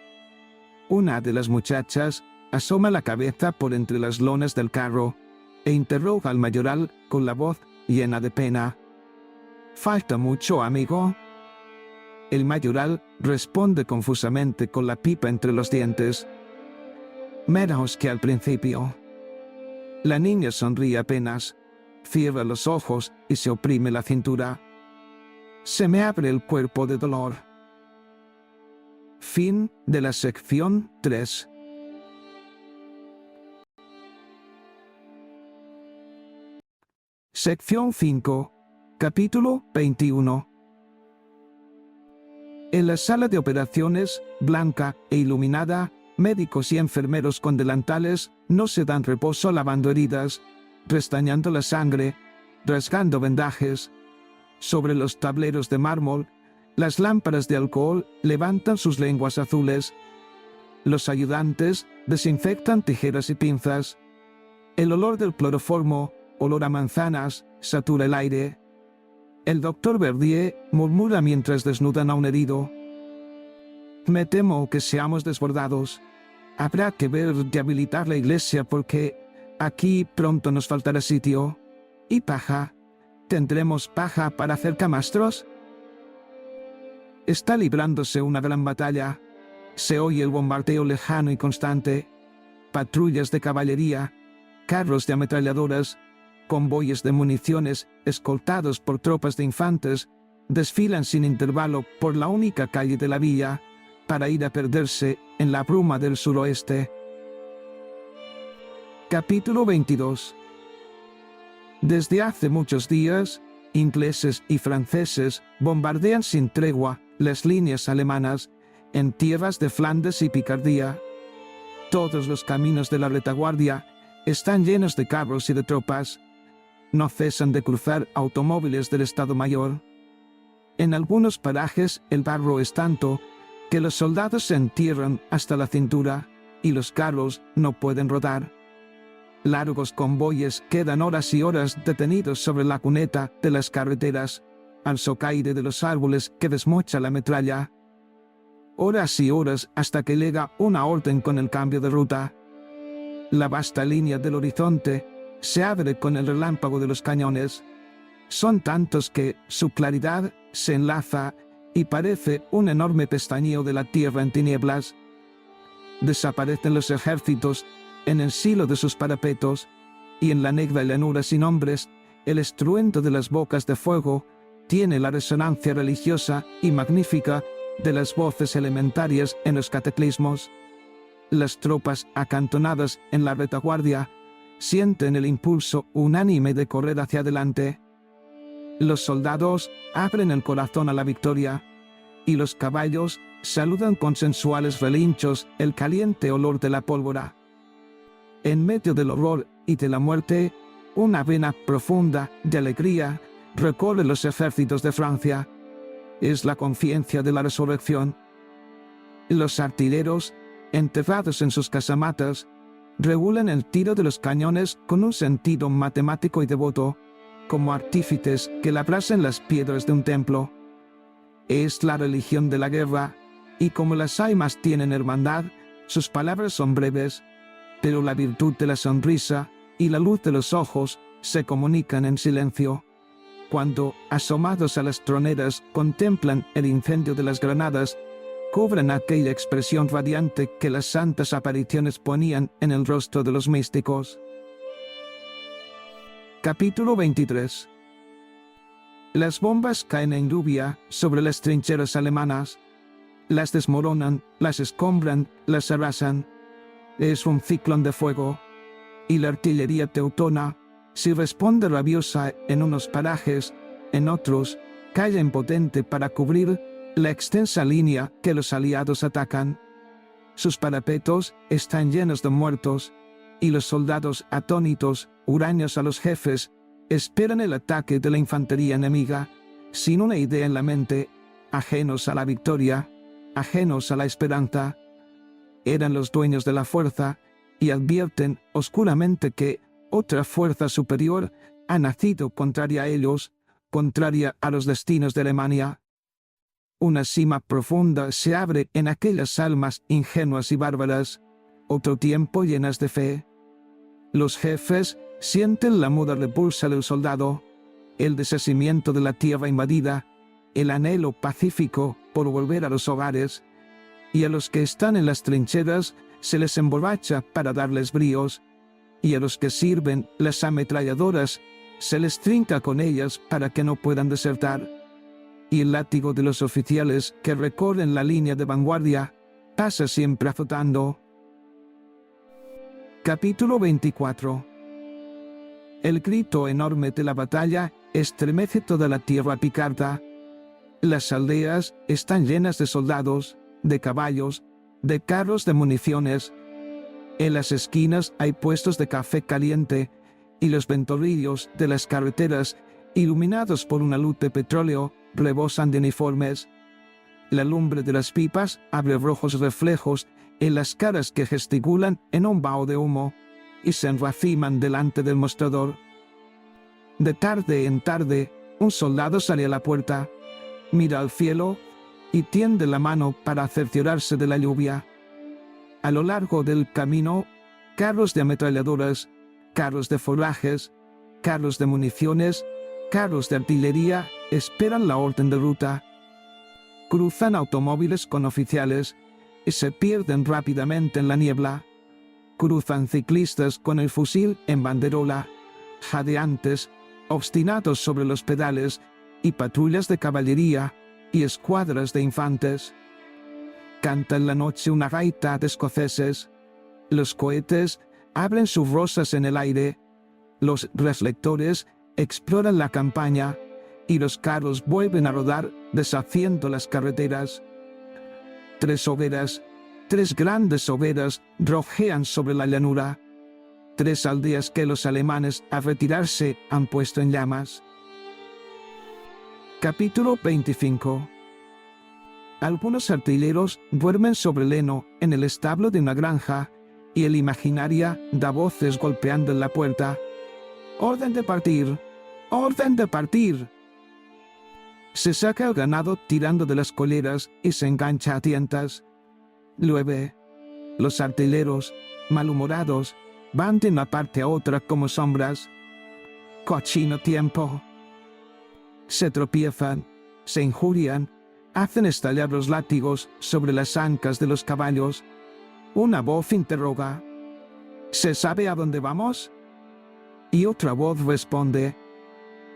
Una de las muchachas asoma la cabeza por entre las lonas del carro e interroga al mayoral con la voz llena de pena. ¿Falta mucho, amigo? El mayoral responde confusamente con la pipa entre los dientes. Menos que al principio. La niña sonríe apenas, cierra los ojos y se oprime la cintura. Se me abre el cuerpo de dolor. Fin de la sección 3. Sección 5. Capítulo 21. En la sala de operaciones, blanca e iluminada, médicos y enfermeros con delantales no se dan reposo lavando heridas, restañando la sangre, rasgando vendajes. Sobre los tableros de mármol, las lámparas de alcohol levantan sus lenguas azules. Los ayudantes desinfectan tijeras y pinzas. El olor del cloroformo, olor a manzanas, satura el aire. El doctor Verdier murmura mientras desnudan a un herido. Me temo que seamos desbordados. Habrá que ver de habilitar la iglesia porque aquí pronto nos faltará sitio. ¿Y paja? ¿Tendremos paja para hacer camastros? Está librándose una gran batalla. Se oye el bombardeo lejano y constante. Patrullas de caballería, carros de ametralladoras, convoyes de municiones escoltados por tropas de infantes desfilan sin intervalo por la única calle de la villa para ir a perderse en la bruma del suroeste. Capítulo 22. Desde hace muchos días, ingleses y franceses bombardean sin tregua las líneas alemanas en tierras de Flandes y Picardía. Todos los caminos de la retaguardia están llenos de carros y de tropas. No cesan de cruzar automóviles del Estado Mayor. En algunos parajes el barro es tanto que los soldados se entierran hasta la cintura y los carros no pueden rodar. Largos convoyes quedan horas y horas detenidos sobre la cuneta de las carreteras, al socaire de los árboles que desmocha la metralla. Horas y horas hasta que llega una orden con el cambio de ruta. La vasta línea del horizonte se abre con el relámpago de los cañones. Son tantos que su claridad se enlaza y parece un enorme pestañeo de la tierra en tinieblas. Desaparecen los ejércitos en el silo de sus parapetos, y en la negra llanura sin hombres, el estruendo de las bocas de fuego tiene la resonancia religiosa y magnífica de las voces elementarias en los cataclismos. Las tropas acantonadas en la retaguardia sienten el impulso unánime de correr hacia adelante. Los soldados abren el corazón a la victoria, y los caballos saludan con sensuales relinchos el caliente olor de la pólvora. En medio del horror y de la muerte, una vena profunda de alegría recorre los ejércitos de Francia. Es la conciencia de la resurrección. Los artilleros, enterrados en sus casamatas, regulan el tiro de los cañones con un sentido matemático y devoto, como artífices que labrasen las piedras de un templo. Es la religión de la guerra, y como las almas tienen hermandad, sus palabras son breves, pero la virtud de la sonrisa y la luz de los ojos se comunican en silencio. Cuando, asomados a las troneras, contemplan el incendio de las granadas, cobran aquella expresión radiante que las santas apariciones ponían en el rostro de los místicos. Capítulo 23. Las bombas caen en lluvia sobre las trincheras alemanas. Las desmoronan, las escombran, las arrasan. Es un ciclón de fuego. Y la artillería teutona Si responde rabiosa en unos parajes, en otros, calla impotente para cubrir la extensa línea que los aliados atacan. Sus parapetos están llenos de muertos, y los soldados atónitos, huraños a los jefes, esperan el ataque de la infantería enemiga, sin una idea en la mente, ajenos a la victoria, ajenos a la esperanza. Eran los dueños de la fuerza, y advierten oscuramente que otra fuerza superior ha nacido contraria a ellos, contraria a los destinos de Alemania. Una sima profunda se abre en aquellas almas ingenuas y bárbaras, otro tiempo llenas de fe. Los jefes sienten la muda repulsa del soldado, el deshacimiento de la tierra invadida, el anhelo pacífico por volver a los hogares, y a los que están en las trincheras se les emborracha para darles bríos, y a los que sirven las ametralladoras se les trinca con ellas para que no puedan desertar. Y el látigo de los oficiales que recorren la línea de vanguardia pasa siempre azotando. Capítulo 24. El grito enorme de la batalla estremece toda la tierra picarda. Las aldeas están llenas de soldados, de caballos, de carros de municiones. En las esquinas hay puestos de café caliente, y los ventorrillos de las carreteras, iluminados por una luz de petróleo, rebosan de uniformes. La lumbre de las pipas abre rojos reflejos en las caras que gesticulan en un vaho de humo, y se enraciman delante del mostrador. De tarde en tarde, un soldado sale a la puerta, mira al cielo y tiende la mano para cerciorarse de la lluvia. A lo largo del camino, carros de ametralladoras, carros de forrajes, carros de municiones, carros de artillería esperan la orden de ruta. Cruzan automóviles con oficiales y se pierden rápidamente en la niebla. Cruzan ciclistas con el fusil en banderola, jadeantes, obstinados sobre los pedales, y patrullas de caballería y escuadras de infantes. Canta en la noche una gaita de escoceses. Los cohetes abren sus rosas en el aire. Los reflectores exploran la campaña, y los carros vuelven a rodar deshaciendo las carreteras. Tres grandes hogueras rojean sobre la llanura. 3 aldeas que los alemanes al retirarse han puesto en llamas. Capítulo 25. Algunos artilleros duermen sobre el heno en el establo de una granja, y el imaginaria da voces golpeando en la puerta. ¡Orden de partir! ¡Orden de partir! Se saca el ganado tirando de las coleras y se engancha a tientas. Llueve. Los artilleros, malhumorados, van de una parte a otra como sombras. ¡Cochino tiempo! Se tropiezan, se injurian, hacen estallar los látigos sobre las ancas de los caballos. Una voz interroga: ¿se sabe a dónde vamos? Y otra voz responde: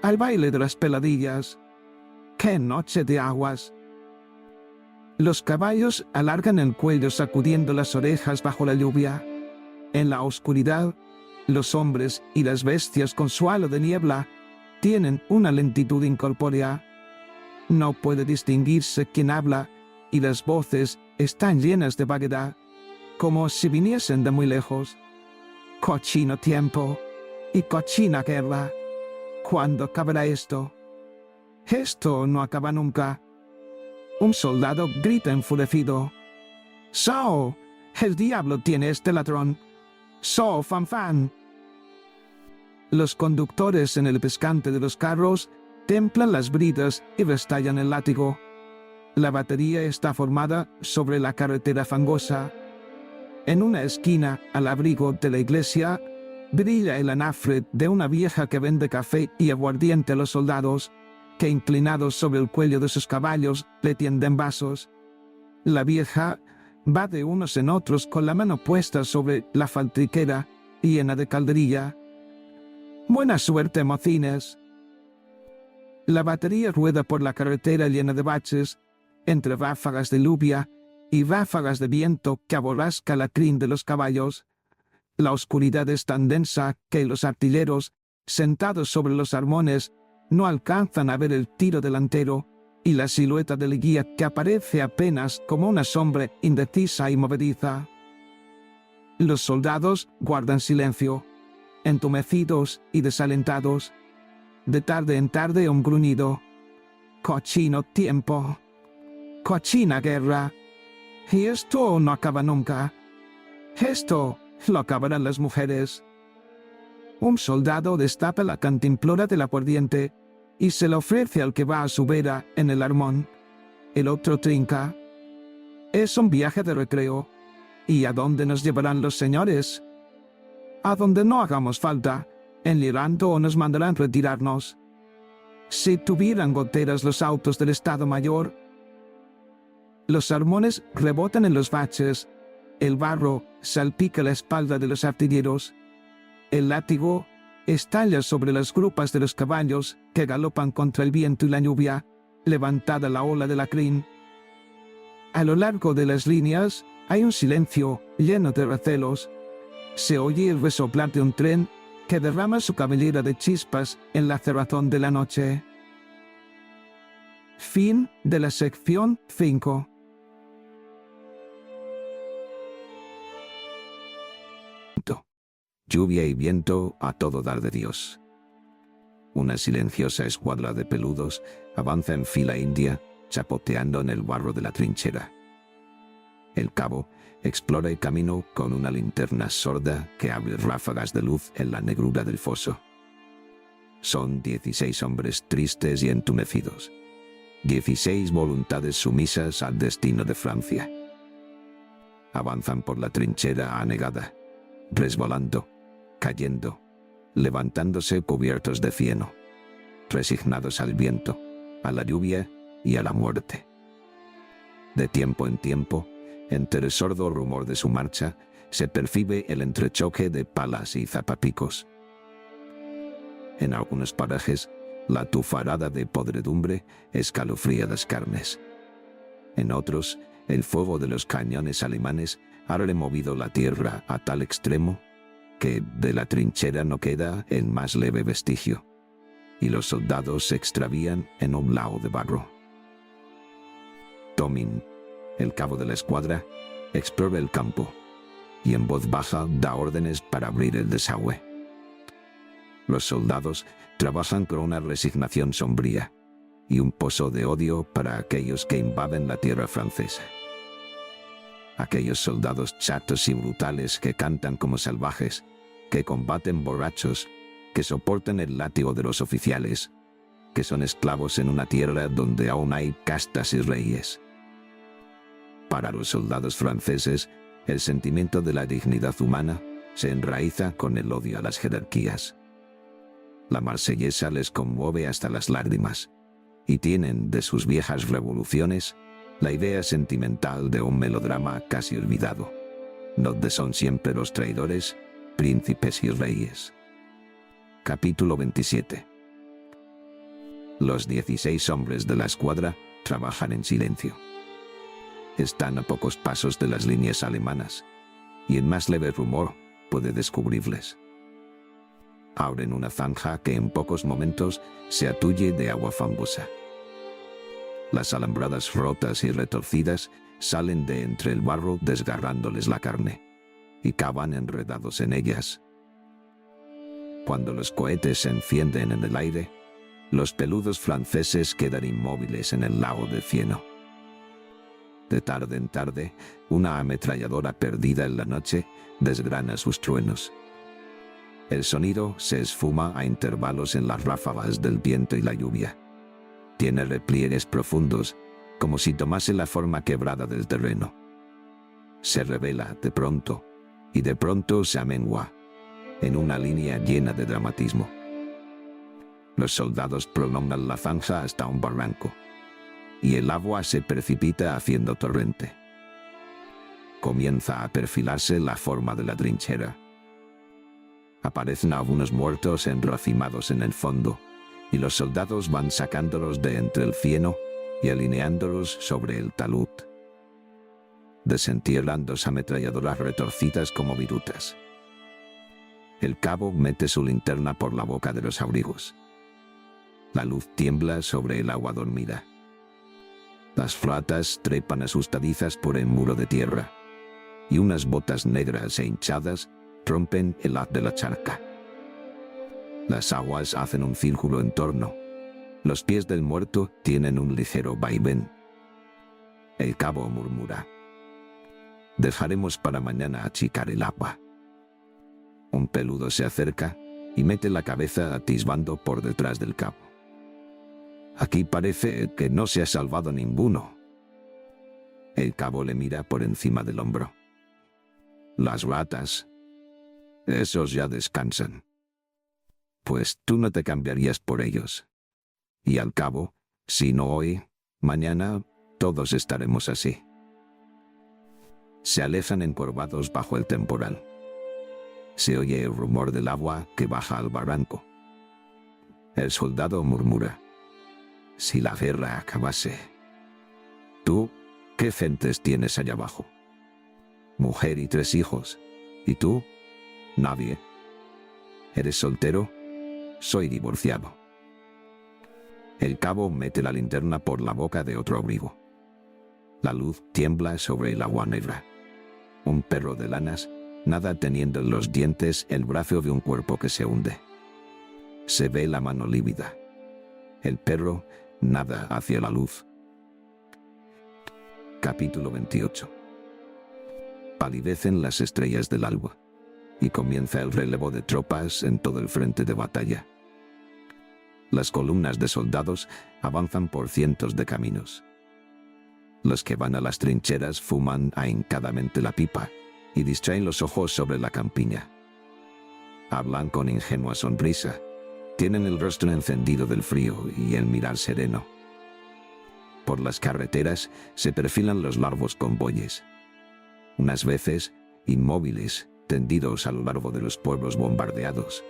al baile de las peladillas. ¡Qué noche de aguas! Los caballos alargan el cuello sacudiendo las orejas bajo la lluvia. En la oscuridad, los hombres y las bestias con su halo de niebla tienen una lentitud incorpórea. No puede distinguirse quién habla, y las voces están llenas de vaguedad, como si viniesen de muy lejos. Cochino tiempo y cochina guerra. ¿Cuándo acabará esto? Esto no acaba nunca. Un soldado grita enfurecido: ¡So! ¡El diablo tiene este ladrón! ¡So, fanfan! Los conductores en el pescante de los carros templan las bridas y restallan el látigo. La batería está formada sobre la carretera fangosa. En una esquina, al abrigo de la iglesia, brilla el anafre de una vieja que vende café y aguardiente a los soldados, que inclinados sobre el cuello de sus caballos le tienden vasos. La vieja va de unos en otros con la mano puesta sobre la faltriquera llena de calderilla. ¡Buena suerte, mocines! La batería rueda por la carretera llena de baches, entre ráfagas de lluvia y ráfagas de viento que aborrasca la crin de los caballos. La oscuridad es tan densa que los artilleros sentados sobre los armones, no alcanzan a ver el tiro delantero y la silueta del guía que aparece apenas como una sombra indecisa y movediza. Los soldados guardan silencio, entumecidos y desalentados. De tarde en tarde un gruñido. Cochino tiempo. Cochina guerra. Y esto no acaba nunca. Esto lo acabarán las mujeres. Un soldado destapa la cantimplora del aguardiente y se la ofrece al que va a su vera en el armón. El otro trinca. Es un viaje de recreo. ¿Y a dónde nos llevarán los señores? A donde no hagamos falta, en Liranto o nos mandarán retirarnos. Si tuvieran goteras los autos del Estado Mayor. Los armones rebotan en los baches, el barro salpica la espalda de los artilleros, el látigo estalla sobre las grupas de los caballos que galopan contra el viento y la lluvia, levantada la ola de la crin. A lo largo de las líneas hay un silencio lleno de recelos. Se oye el resoplar de un tren que derrama su cabellera de chispas en la cerrazón de la noche. Fin de la sección 5. Lluvia y viento a todo dar de Dios. Una silenciosa escuadra de peludos avanza en fila india, chapoteando en el barro de la trinchera. El cabo explora el camino con una linterna sorda que abre ráfagas de luz en la negrura del foso. Son 16 hombres tristes y entumecidos. 16 voluntades sumisas al destino de Francia. Avanzan por la trinchera anegada, resbalando, cayendo, levantándose cubiertos de cieno, resignados al viento, a la lluvia y a la muerte. De tiempo en tiempo, entre el sordo rumor de su marcha, se percibe el entrechoque de palas y zapapicos. En algunos parajes, la tufarada de podredumbre escalofría las carnes. En otros, el fuego de los cañones alemanes ha removido la tierra a tal extremo que de la trinchera no queda el más leve vestigio, y los soldados se extravían en un lao de barro. Tomin, el cabo de la escuadra, explora el campo y en voz baja da órdenes para abrir el desagüe. Los soldados trabajan con una resignación sombría y un pozo de odio para aquellos que invaden la tierra francesa. Aquellos soldados chatos y brutales que cantan como salvajes, que combaten borrachos, que soportan el látigo de los oficiales, que son esclavos en una tierra donde aún hay castas y reyes. Para los soldados franceses, el sentimiento de la dignidad humana se enraiza con el odio a las jerarquías. La marsellesa les conmueve hasta las lágrimas, y tienen de sus viejas revoluciones la idea sentimental de un melodrama casi olvidado, donde son siempre los traidores, príncipes y reyes. Capítulo 27. Los 16 hombres de la escuadra trabajan en silencio. Están a pocos pasos de las líneas alemanas, y el más leve rumor puede descubrirles. Abren una zanja que en pocos momentos se atulle de agua fangosa. Las alambradas rotas y retorcidas salen de entre el barro desgarrándoles la carne, y cavan enredados en ellas. Cuando los cohetes se encienden en el aire, los peludos franceses quedan inmóviles en el lago de cieno. De tarde en tarde, una ametralladora perdida en la noche desgrana sus truenos. El sonido se esfuma a intervalos en las ráfagas del viento y la lluvia. Tiene repliegues profundos, como si tomase la forma quebrada del terreno. Se revela de pronto, y de pronto se amengua, en una línea llena de dramatismo. Los soldados prolongan la zanja hasta un barranco, y el agua se precipita haciendo torrente. Comienza a perfilarse la forma de la trinchera. Aparecen algunos muertos enracimados en el fondo, y los soldados van sacándolos de entre el cieno y alineándolos sobre el talud. Desentierran dos ametralladoras retorcidas como virutas. El cabo mete su linterna por la boca de los abrigos. La luz tiembla sobre el agua dormida. Las ratas trepan asustadizas por el muro de tierra, y unas botas negras e hinchadas rompen el haz de la charca. Las aguas hacen un círculo en torno. Los pies del muerto tienen un ligero vaivén. El cabo murmura: dejaremos para mañana achicar el agua. Un peludo se acerca y mete la cabeza atisbando por detrás del cabo. Aquí parece que no se ha salvado ninguno. El cabo le mira por encima del hombro. Las ratas, esos ya descansan. Pues tú no te cambiarías por ellos. Y al cabo, si no hoy, mañana todos estaremos así. Se alejan encorvados bajo el temporal. Se oye el rumor del agua que baja al barranco. El soldado murmura: si la guerra acabase. ¿Tú qué gentes tienes allá abajo? Mujer y 3 hijos. ¿Y tú? Nadie. ¿Eres soltero? Soy divorciado. El cabo mete la linterna por la boca de otro abrigo. La luz tiembla sobre el agua negra. Un perro de lanas nada teniendo en los dientes el brazo de un cuerpo que se hunde. Se ve la mano lívida. El perro nada hacia la luz. Capítulo 28. Palidecen las estrellas del alba, y comienza el relevo de tropas en todo el frente de batalla. Las columnas de soldados avanzan por cientos de caminos. Los que van a las trincheras fuman ahincadamente la pipa y distraen los ojos sobre la campiña. Hablan con ingenua sonrisa, tienen el rostro encendido del frío y el mirar sereno. Por las carreteras se perfilan los largos convoyes. Unas veces, inmóviles, tendidos a lo largo de los pueblos bombardeados.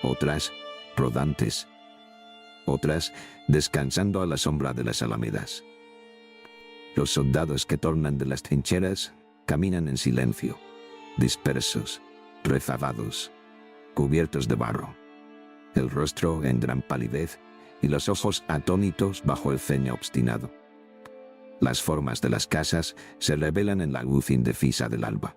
Otras, rodantes. Otras, descansando a la sombra de las alamedas. Los soldados que tornan de las trincheras caminan en silencio, dispersos, rezagados, cubiertos de barro, el rostro en gran palidez y los ojos atónitos bajo el ceño obstinado. Las formas de las casas se revelan en la luz indecisa del alba.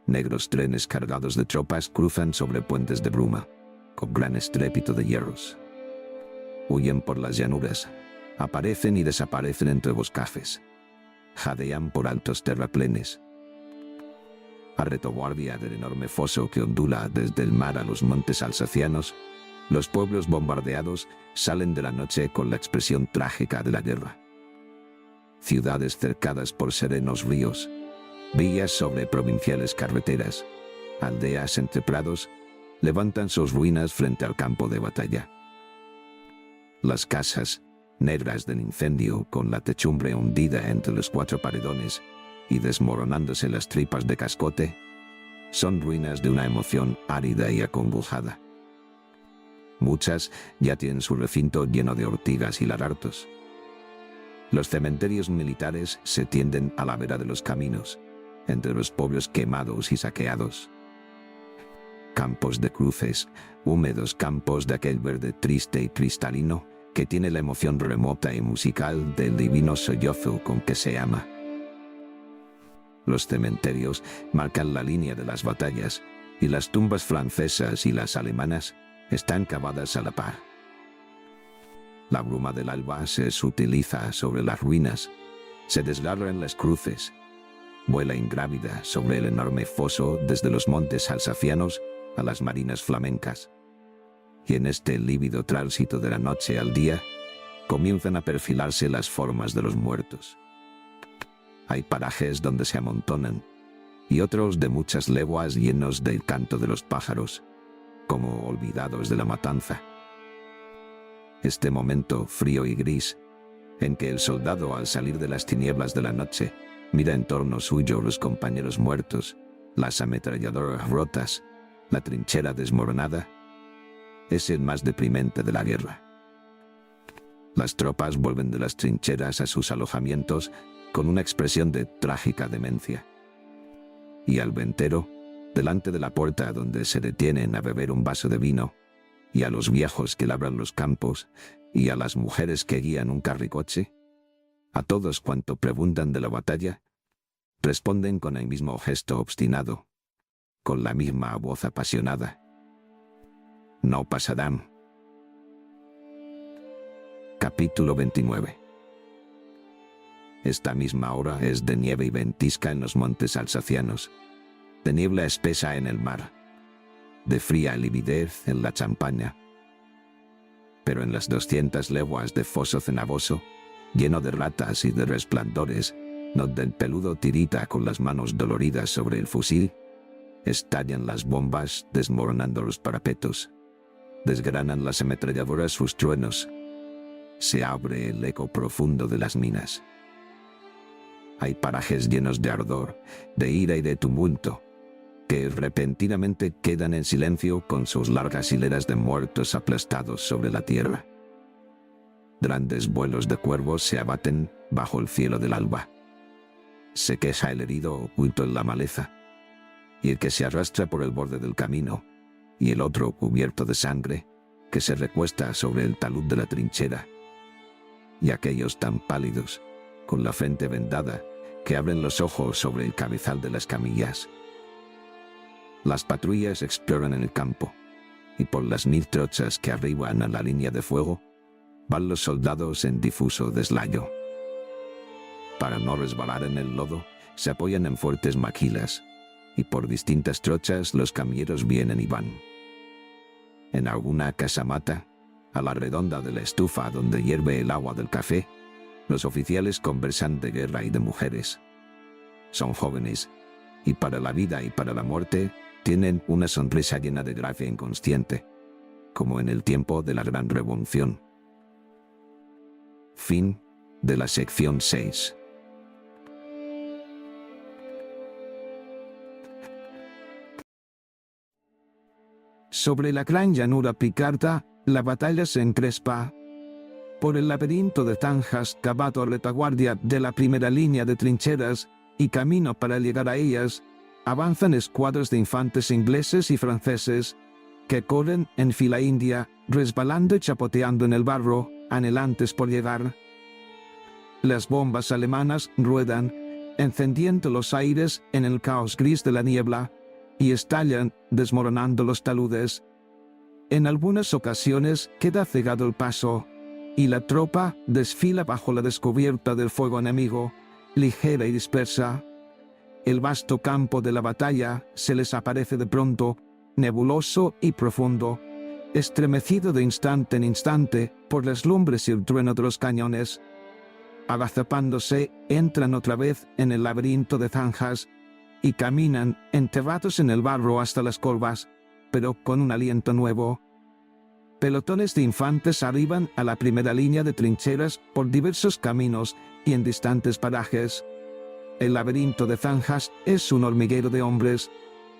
Negros trenes cargados de tropas cruzan sobre puentes de bruma, con gran estrépito de hierros. Huyen por las llanuras, aparecen y desaparecen entre boscajes. Jadean por altos terraplenes. A retaguardia del enorme foso que ondula desde el mar a los montes alsacianos, los pueblos bombardeados salen de la noche con la expresión trágica de la guerra. Ciudades cercadas por serenos ríos, villas sobre provinciales carreteras, aldeas entre prados, levantan sus ruinas frente al campo de batalla. Las casas, negras del incendio, con la techumbre hundida entre los 4 paredones y desmoronándose las tripas de cascote, son ruinas de una emoción árida y acongojada. Muchas ya tienen su recinto lleno de ortigas y lagartos. Los cementerios militares se tienden a la vera de los caminos, entre los pueblos quemados y saqueados. Campos de cruces, húmedos campos de aquel verde triste y cristalino que tiene la emoción remota y musical del divino sollozo con que se ama. Los cementerios marcan la línea de las batallas y las tumbas francesas y las alemanas están cavadas a la par. La bruma del alba se sutiliza sobre las ruinas, se desgarra en las cruces, vuela ingrávida sobre el enorme foso desde los montes alsacianos a las marinas flamencas. Y en este lívido tránsito de la noche al día, comienzan a perfilarse las formas de los muertos. Hay parajes donde se amontonan, y otros de muchas leguas llenos del canto de los pájaros, como olvidados de la matanza. Este momento frío y gris, en que el soldado al salir de las tinieblas de la noche mira en torno suyo los compañeros muertos, las ametralladoras rotas, la trinchera desmoronada, es el más deprimente de la guerra. Las tropas vuelven de las trincheras a sus alojamientos con una expresión de trágica demencia. Y al ventero, delante de la puerta donde se detienen a beber un vaso de vino, y a los viejos que labran los campos, y a las mujeres que guían un carricoche, a todos cuanto preguntan de la batalla, responden con el mismo gesto obstinado, con la misma voz apasionada: no pasarán. Capítulo 29. Esta misma hora es de nieve y ventisca en los montes alsacianos, de niebla espesa en el mar, de fría lividez en la Champaña. Pero en las 200 leguas de foso cenagoso, lleno de ratas y de resplandores, donde el peludo tirita con las manos doloridas sobre el fusil, estallan las bombas desmoronando los parapetos, desgranan las ametralladoras sus truenos, se abre el eco profundo de las minas. Hay parajes llenos de ardor, de ira y de tumulto, que repentinamente quedan en silencio con sus largas hileras de muertos aplastados sobre la tierra. Grandes vuelos de cuervos se abaten bajo el cielo del alba. Se queja el herido oculto en la maleza, y el que se arrastra por el borde del camino, y el otro cubierto de sangre, que se recuesta sobre el talud de la trinchera, y aquellos tan pálidos, con la frente vendada, que abren los ojos sobre el cabezal de las camillas. Las patrullas exploran el campo, y por las 1000 trochas que arriban a la línea de fuego, van los soldados en difuso deslayo. Para no resbalar en el lodo, se apoyan en fuertes maquilas, y por distintas trochas los camilleros vienen y van. En alguna casamata, a la redonda de la estufa donde hierve el agua del café, los oficiales conversan de guerra y de mujeres. Son jóvenes, y para la vida y para la muerte tienen una sonrisa llena de gracia inconsciente, como en el tiempo de la Gran Revolución. Fin de la sección 6. Sobre la gran llanura picarda, la batalla se encrespa. Por el laberinto de zanjas cavado a retaguardia de la primera línea de trincheras y camino para llegar a ellas, avanzan escuadras de infantes ingleses y franceses, que corren en fila india, resbalando y chapoteando en el barro, anhelantes por llegar. Las bombas alemanas ruedan, encendiendo los aires en el caos gris de la niebla, y estallan, desmoronando los taludes. En algunas ocasiones queda cegado el paso, y la tropa desfila bajo la descubierta del fuego enemigo, ligera y dispersa. El vasto campo de la batalla se les aparece de pronto, nebuloso y profundo, estremecido de instante en instante por las lumbres y el trueno de los cañones. Agazapándose, entran otra vez en el laberinto de zanjas, y caminan, enterrados en el barro hasta las curvas, pero con un aliento nuevo. Pelotones de infantes arriban a la primera línea de trincheras por diversos caminos y en distantes parajes. El laberinto de zanjas es un hormiguero de hombres.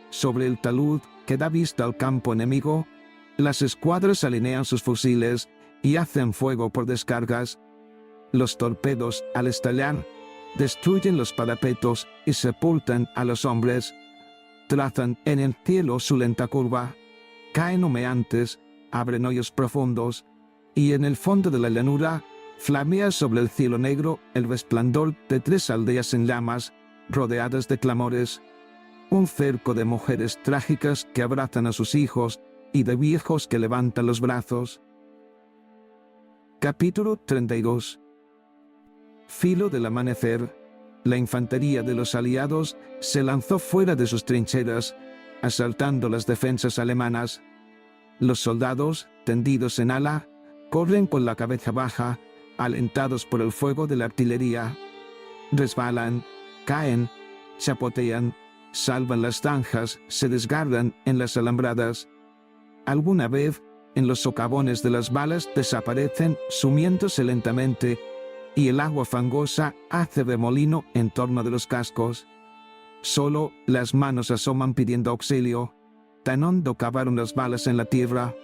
Sobre el talud que da vista al campo enemigo, las escuadras alinean sus fusiles y hacen fuego por descargas. Los torpedos, al estallar, destruyen los parapetos y sepultan a los hombres. Trazan en el cielo su lenta curva, caen humeantes, abren hoyos profundos, y en el fondo de la llanura flamea sobre el cielo negro el resplandor de 3 aldeas en llamas, rodeadas de clamores. Un cerco de mujeres trágicas que abrazan a sus hijos y de viejos que levantan los brazos. Capítulo 32. Filo del amanecer, la infantería de los aliados se lanzó fuera de sus trincheras, asaltando las defensas alemanas. Los soldados, tendidos en ala, corren con la cabeza baja, alentados por el fuego de la artillería. Resbalan, caen, chapotean, salvan las zanjas, se desgarran en las alambradas. Alguna vez, en los socavones de las balas desaparecen, sumiéndose lentamente, y el agua fangosa hace remolino en torno de los cascos. Solo las manos asoman pidiendo auxilio. Tan hondo cavaron las balas en la tierra.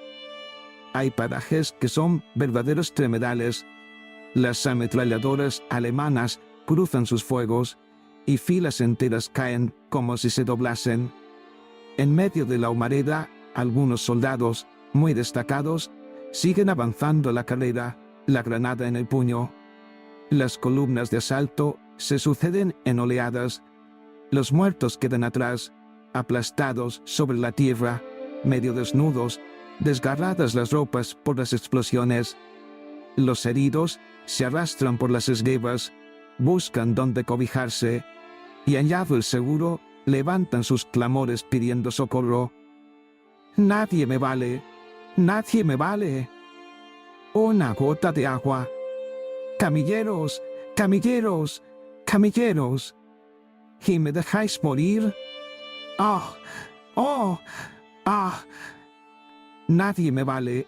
Hay parajes que son verdaderos tremedales. Las ametralladoras alemanas cruzan sus fuegos, y filas enteras caen como si se doblasen. En medio de la humareda, algunos soldados, muy destacados, siguen avanzando la carrera, la granada en el puño. Las columnas de asalto se suceden en oleadas. Los muertos quedan atrás, aplastados sobre la tierra, medio desnudos, desgarradas las ropas por las explosiones. Los heridos se arrastran por las esguevas, buscan dónde cobijarse, y hallado el seguro, levantan sus clamores pidiendo socorro. Nadie me vale, nadie me vale. Una gota de agua. Camilleros, camilleros, camilleros. ¿Y me dejáis morir? ¡Ah! ¡Oh! ¡Ah! Nadie me vale,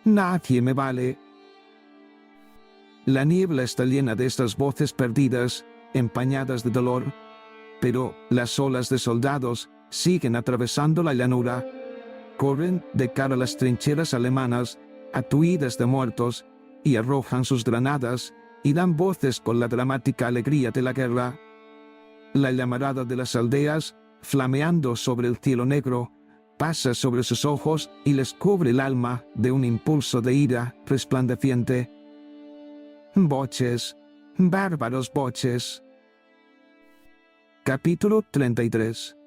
nadie me vale. La niebla está llena de estas voces perdidas, empañadas de dolor, pero las olas de soldados siguen atravesando la llanura. Corren de cara a las trincheras alemanas, atuidas de muertos, y arrojan sus granadas, y dan voces con la dramática alegría de la guerra. La llamarada de las aldeas, flameando sobre el cielo negro, pasa sobre sus ojos y les cubre el alma de un impulso de ira resplandeciente. Boches, bárbaros boches. Capítulo 33.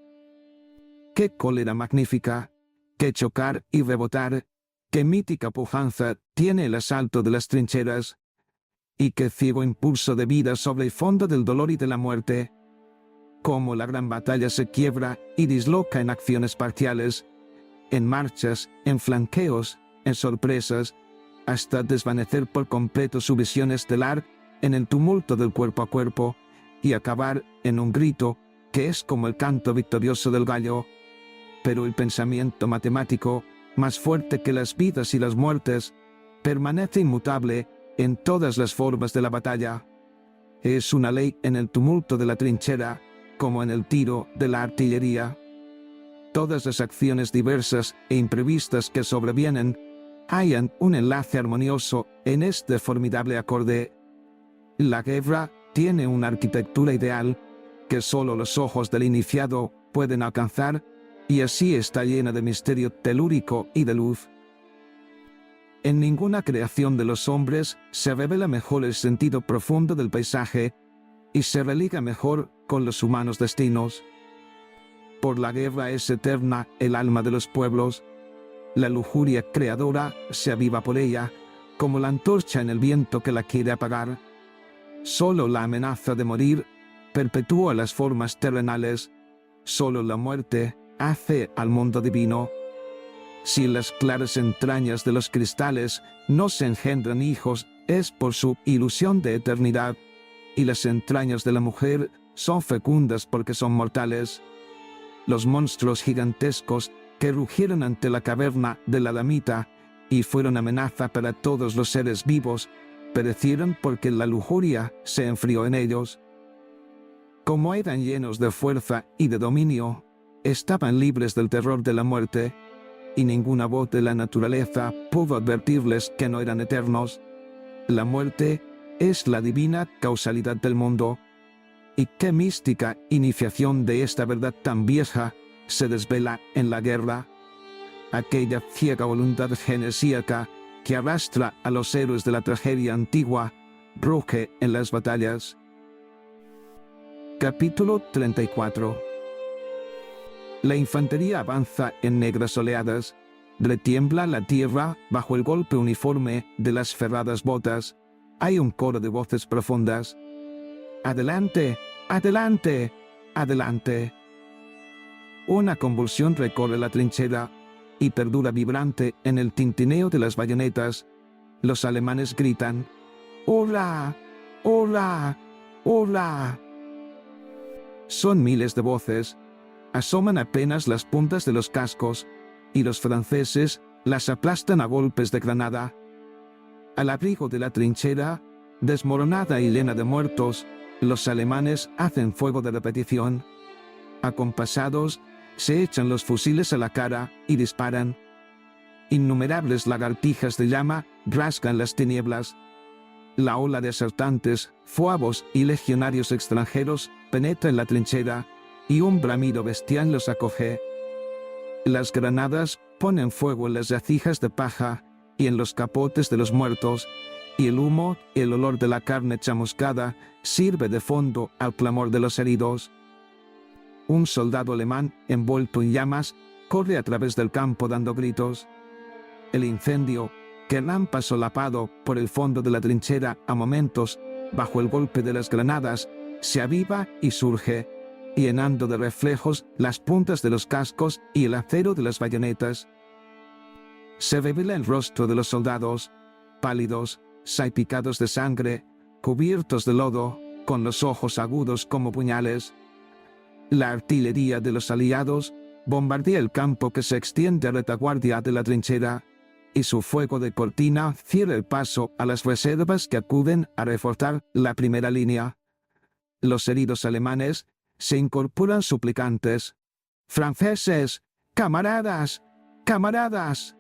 Qué cólera magnífica, qué chocar y rebotar, qué mítica pujanza tiene el asalto de las trincheras, y qué ciego impulso de vida sobre el fondo del dolor y de la muerte. Cómo la gran batalla se quiebra y disloca en acciones parciales, en marchas, en flanqueos, en sorpresas, hasta desvanecer por completo su visión estelar en el tumulto del cuerpo a cuerpo, y acabar en un grito que es como el canto victorioso del gallo. Pero el pensamiento matemático, más fuerte que las vidas y las muertes, permanece inmutable en todas las formas de la batalla. Es una ley en el tumulto de la trinchera, como en el tiro de la artillería. Todas las acciones diversas e imprevistas que sobrevienen hallan un enlace armonioso en este formidable acorde. La guerra tiene una arquitectura ideal que solo los ojos del iniciado pueden alcanzar, y así está llena de misterio telúrico y de luz. En ninguna creación de los hombres se revela mejor el sentido profundo del paisaje, y se religa mejor con los humanos destinos. Por la guerra es eterna el alma de los pueblos. La lujuria creadora se aviva por ella, como la antorcha en el viento que la quiere apagar. Solo la amenaza de morir perpetúa las formas terrenales. Solo la muerte hace al mundo divino. Si en las claras entrañas de los cristales no se engendran hijos, es por su ilusión de eternidad, y las entrañas de la mujer son fecundas porque son mortales. Los monstruos gigantescos que rugieron ante la caverna de la Adamita y fueron amenaza para todos los seres vivos, perecieron porque la lujuria se enfrió en ellos. Como eran llenos de fuerza y de dominio, estaban libres del terror de la muerte, y ninguna voz de la naturaleza pudo advertirles que no eran eternos. La muerte es la divina causalidad del mundo. Y qué mística iniciación de esta verdad tan vieja se desvela en la guerra. Aquella ciega voluntad genesíaca que arrastra a los héroes de la tragedia antigua, ruge en las batallas. Capítulo 34. La infantería avanza en negras oleadas, retiembla la tierra bajo el golpe uniforme de las ferradas botas. Hay un coro de voces profundas. ¡Adelante! ¡Adelante! ¡Adelante! Una convulsión recorre la trinchera y perdura vibrante en el tintineo de las bayonetas. Los alemanes gritan: ¡Hurra! ¡Hurra! ¡Hurra! Son miles de voces. Asoman apenas las puntas de los cascos, y los franceses las aplastan a golpes de granada. Al abrigo de la trinchera, desmoronada y llena de muertos, los alemanes hacen fuego de repetición. Acompasados, se echan los fusiles a la cara y disparan. Innumerables lagartijas de llama rasgan las tinieblas. La ola de asaltantes, zuavos y legionarios extranjeros penetra en la trinchera, y un bramido bestial los acoge. Las granadas ponen fuego en las vasijas de paja y en los capotes de los muertos, y el humo y el olor de la carne chamuscada sirve de fondo al clamor de los heridos. Un soldado alemán, envuelto en llamas, corre a través del campo dando gritos. El incendio, que rampa solapado por el fondo de la trinchera a momentos, bajo el golpe de las granadas, se aviva y surge, llenando de reflejos las puntas de los cascos y el acero de las bayonetas. Se revela el rostro de los soldados, pálidos, salpicados de sangre, cubiertos de lodo, con los ojos agudos como puñales. La artillería de los aliados bombardea el campo que se extiende a retaguardia de la trinchera, y su fuego de cortina cierra el paso a las reservas que acuden a reforzar la primera línea. Los heridos alemanes se incorporan suplicantes. «¡Franceses! ¡Camaradas! ¡Camaradas!».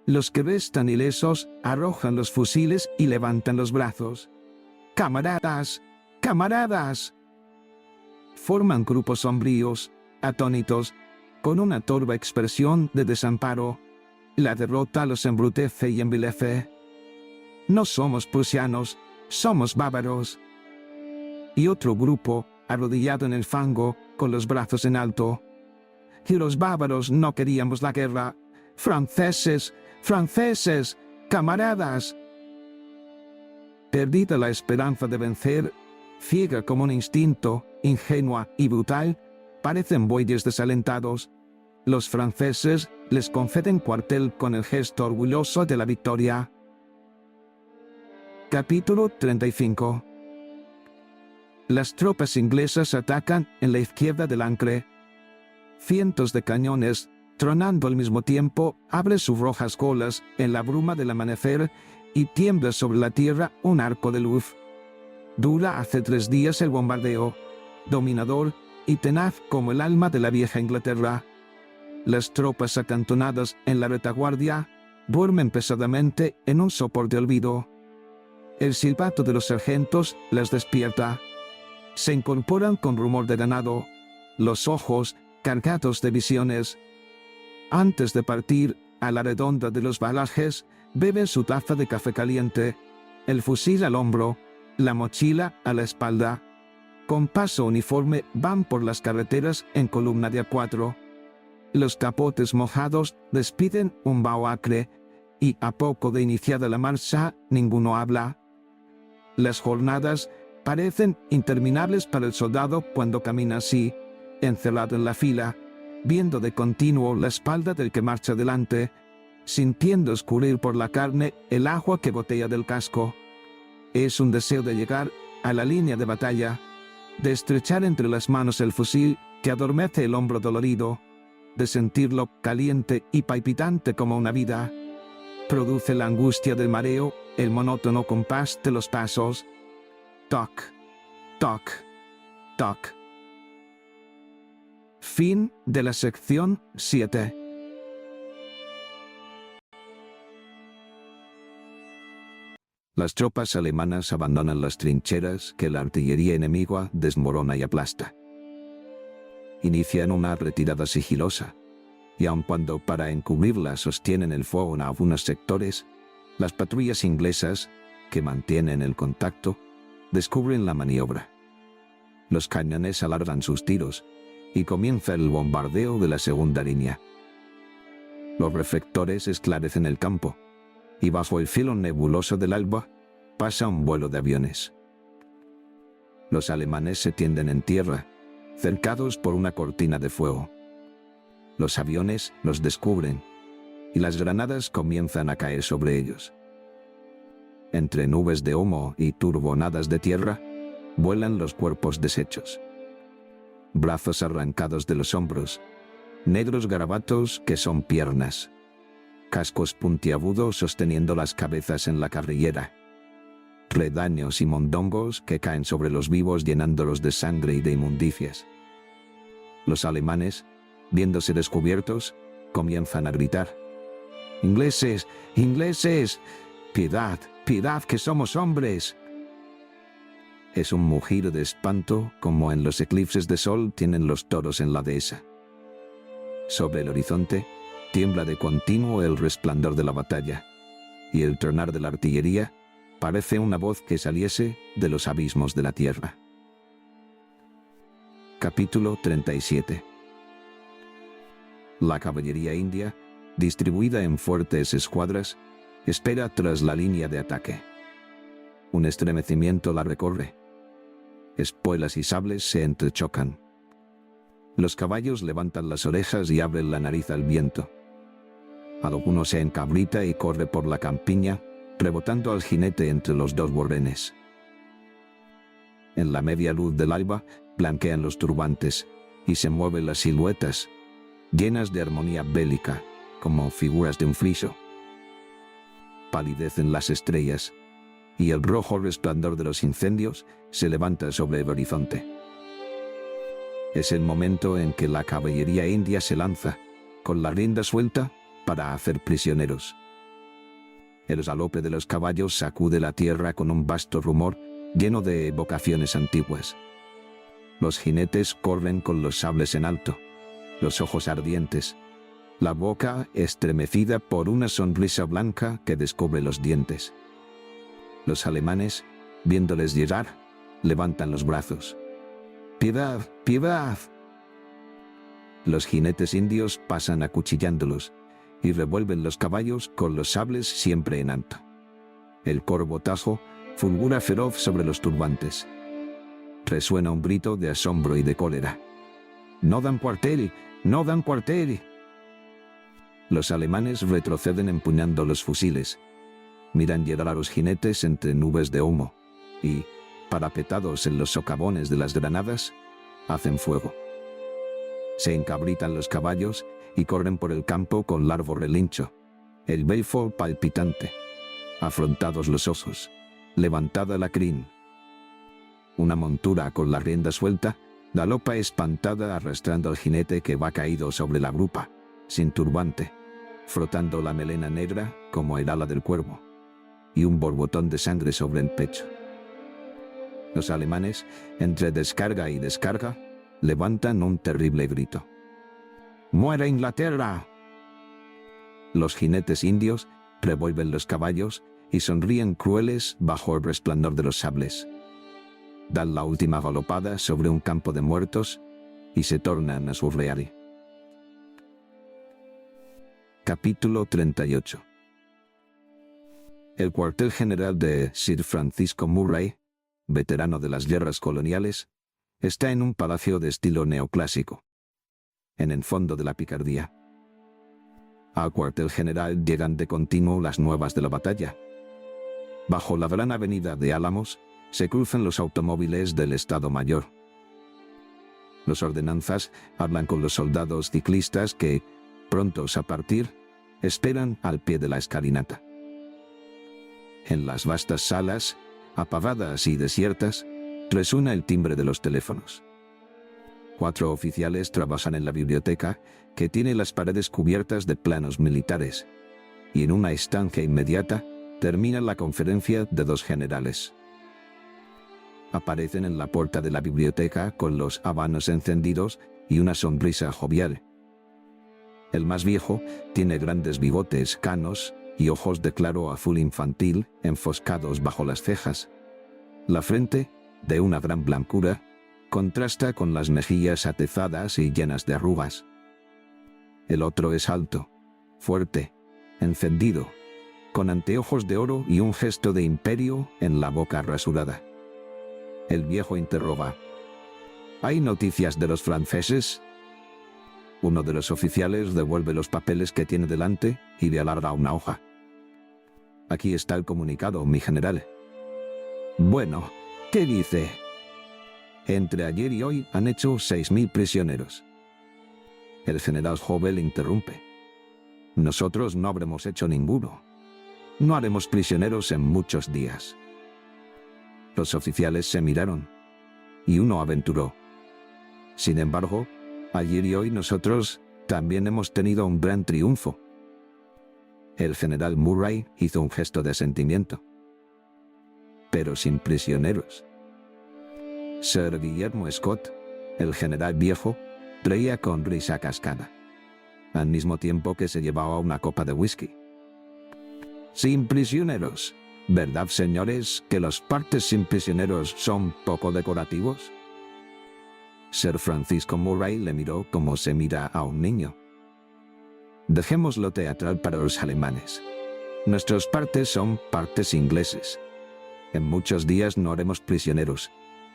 Los que restan ilesos arrojan los fusiles y levantan los brazos. «¡Camaradas! ¡Camaradas!». Forman grupos sombríos, atónitos, con una torva expresión de desamparo. La derrota los embrutece y envilece. No somos prusianos, somos bávaros. Y otro grupo, arrodillado en el fango, con los brazos en alto. Y los bávaros no queríamos la guerra. «¡Franceses! ¡Franceses! ¡Camaradas!». Perdida la esperanza de vencer, ciega como un instinto, ingenua y brutal, parecen bueyes desalentados. Los franceses les conceden cuartel con el gesto orgulloso de la victoria. Capítulo 35. Las tropas inglesas atacan en la izquierda del Ancre. Cientos de cañones, tronando al mismo tiempo, abren sus rojas colas en la bruma del amanecer y tiembla sobre la tierra un arco de luz. Dura hace 3 días el bombardeo, dominador y tenaz como el alma de la vieja Inglaterra. Las tropas acantonadas en la retaguardia duermen pesadamente en un sopor de olvido. El silbato de los sargentos las despierta. Se incorporan con rumor de ganado, los ojos cargados de visiones. Antes de partir, a la redonda de los balajes, beben su taza de café caliente, el fusil al hombro, la mochila a la espalda. Con paso uniforme van por las carreteras en columna de A4. Los capotes mojados despiden un vaho acre, y a poco de iniciada la marcha, ninguno habla. Las jornadas parecen interminables para el soldado cuando camina así, encerrado en la fila, viendo de continuo la espalda del que marcha delante, sintiendo escurrir por la carne el agua que gotea del casco. Es un deseo de llegar a la línea de batalla, de estrechar entre las manos el fusil que adormece el hombro dolorido, de sentirlo caliente y palpitante como una vida. Produce la angustia del mareo, el monótono compás de los pasos. Toc, toc, toc. Fin de la sección 7. Las tropas alemanas abandonan las trincheras que la artillería enemiga desmorona y aplasta. Inician una retirada sigilosa, y aun cuando para encubrirla sostienen el fuego en algunos sectores, las patrullas inglesas, que mantienen el contacto, descubren la maniobra. Los cañones alargan sus tiros, y comienza el bombardeo de la segunda línea. Los reflectores esclarecen el campo, y bajo el cielo nebuloso del alba pasa un vuelo de aviones. Los alemanes se tienden en tierra, cercados por una cortina de fuego. Los aviones los descubren, y las granadas comienzan a caer sobre ellos. Entre nubes de humo y turbonadas de tierra, vuelan los cuerpos deshechos. Brazos arrancados de los hombros, negros garabatos que son piernas, cascos puntiagudos sosteniendo las cabezas en la carrillera, redaños y mondongos que caen sobre los vivos llenándolos de sangre y de inmundicias. Los alemanes, viéndose descubiertos, comienzan a gritar: «¡Ingleses! ¡Ingleses! ¡Piedad! ¡Piedad, que somos hombres!». Es un mugir de espanto como en los eclipses de sol tienen los toros en la dehesa. Sobre el horizonte, tiembla de continuo el resplandor de la batalla, y el tronar de la artillería parece una voz que saliese de los abismos de la tierra. Capítulo 37. La caballería india, distribuida en fuertes escuadras, espera tras la línea de ataque. Un estremecimiento la recorre. Espuelas y sables se entrechocan. Los caballos levantan las orejas y abren la nariz al viento. Alguno se encabrita y corre por la campiña, rebotando al jinete entre los dos borrenes. En la media luz del alba blanquean los turbantes y se mueven las siluetas, llenas de armonía bélica, como figuras de un friso. Palidecen las estrellas, y el rojo resplandor de los incendios se levanta sobre el horizonte. Es el momento en que la caballería india se lanza, con la rienda suelta, para hacer prisioneros. El galope de los caballos sacude la tierra con un vasto rumor lleno de evocaciones antiguas. Los jinetes corren con los sables en alto, los ojos ardientes, la boca estremecida por una sonrisa blanca que descubre los dientes. Los alemanes, viéndoles llegar, levantan los brazos. ¡Piedad! ¡Piedad! Los jinetes indios pasan acuchillándolos y revuelven los caballos con los sables siempre en alto. El corbotajo fulgura feroz sobre los turbantes. Resuena un grito de asombro y de cólera. ¡No dan cuartel! ¡No dan cuartel! Los alemanes retroceden empuñando los fusiles. Miran llegar a los jinetes entre nubes de humo y, parapetados en los socavones de las granadas, hacen fuego. Se encabritan los caballos y corren por el campo con largo relincho, el belfo palpitante, afrontados los ojos, levantada la crin. Una montura con la rienda suelta galopa espantada arrastrando al jinete que va caído sobre la grupa, sin turbante, frotando la melena negra como el ala del cuervo, y un borbotón de sangre sobre el pecho. Los alemanes, entre descarga y descarga, levantan un terrible grito. ¡Muere Inglaterra! Los jinetes indios revuelven los caballos y sonríen crueles bajo el resplandor de los sables. Dan la última galopada sobre un campo de muertos y se tornan a su real. Capítulo 38. El cuartel general de Sir Francisco Murray, veterano de las guerras coloniales, está en un palacio de estilo neoclásico, en el fondo de la Picardía. Al cuartel general llegan de continuo las nuevas de la batalla. Bajo la gran avenida de Álamos se cruzan los automóviles del Estado Mayor. Los ordenanzas hablan con los soldados ciclistas que, prontos a partir, esperan al pie de la escalinata. En las vastas salas, apagadas y desiertas, resuena el timbre de los teléfonos. 4 oficiales trabajan en la biblioteca, que tiene las paredes cubiertas de planos militares, y en una estancia inmediata termina la conferencia de 2 generales. Aparecen en la puerta de la biblioteca con los habanos encendidos y una sonrisa jovial. El más viejo tiene grandes bigotes canos y ojos de claro azul infantil enfoscados bajo las cejas. La frente, de una gran blancura, contrasta con las mejillas atezadas y llenas de arrugas. El otro es alto, fuerte, encendido, con anteojos de oro y un gesto de imperio en la boca rasurada. El viejo interroga: ¿Hay noticias de los franceses? Uno de los oficiales devuelve los papeles que tiene delante y le alarga una hoja. Aquí está el comunicado, mi general. Bueno, ¿qué dice? Entre ayer y hoy han hecho 6.000 prisioneros. El general Jovel interrumpe. Nosotros no habremos hecho ninguno. No haremos prisioneros en muchos días. Los oficiales se miraron, y uno aventuró: sin embargo, ayer y hoy nosotros también hemos tenido un gran triunfo. El general Murray hizo un gesto de asentimiento. Pero sin prisioneros. Sir Guillermo Scott, el general viejo, reía con risa cascada. al mismo tiempo que se llevaba una copa de whisky. «Sin prisioneros. ¿Verdad, señores, que los partes sin prisioneros son poco decorativos?» Sir Francisco Murray le miró como se mira a un niño. «Dejémoslo teatral para los alemanes. Nuestros partes son partes ingleses. En muchos días no haremos prisioneros,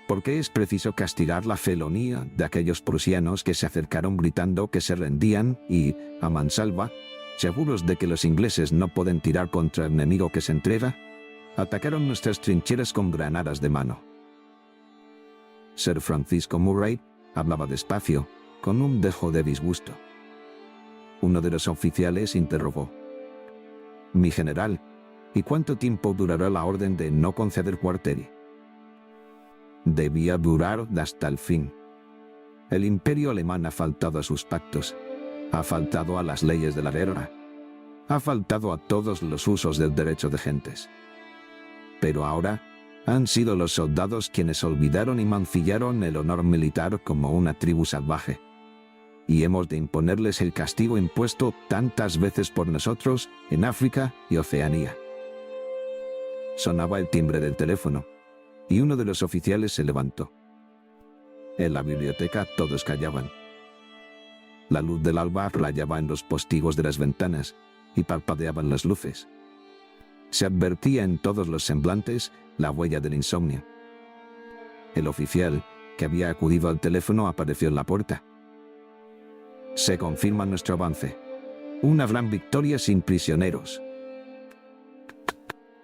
porque es preciso castigar la felonía de aquellos prusianos que se acercaron gritando que se rendían y, a mansalva, seguros de que los ingleses no pueden tirar contra el enemigo que se entrega, atacaron nuestras trincheras con granadas de mano». Sir Francisco Murray hablaba despacio, con un dejo de disgusto. Uno de los oficiales interrogó: «Mi general, ¿y cuánto tiempo durará la orden de no conceder cuartel?» «Debía durar hasta el fin. El imperio alemán ha faltado a sus pactos, ha faltado a las leyes de la guerra, ha faltado a todos los usos del derecho de gentes. Pero ahora han sido los soldados quienes olvidaron y mancillaron el honor militar como una tribu salvaje, y hemos de imponerles el castigo impuesto tantas veces por nosotros en África y Oceanía». Sonaba el timbre del teléfono, y uno de los oficiales se levantó. En la biblioteca todos callaban. La luz del alba rayaba en los postigos de las ventanas y parpadeaban las luces. Se advertía en todos los semblantes la huella del insomnio. El oficial, que había acudido al teléfono, apareció en la puerta. «Se confirma nuestro avance. Una gran victoria sin prisioneros».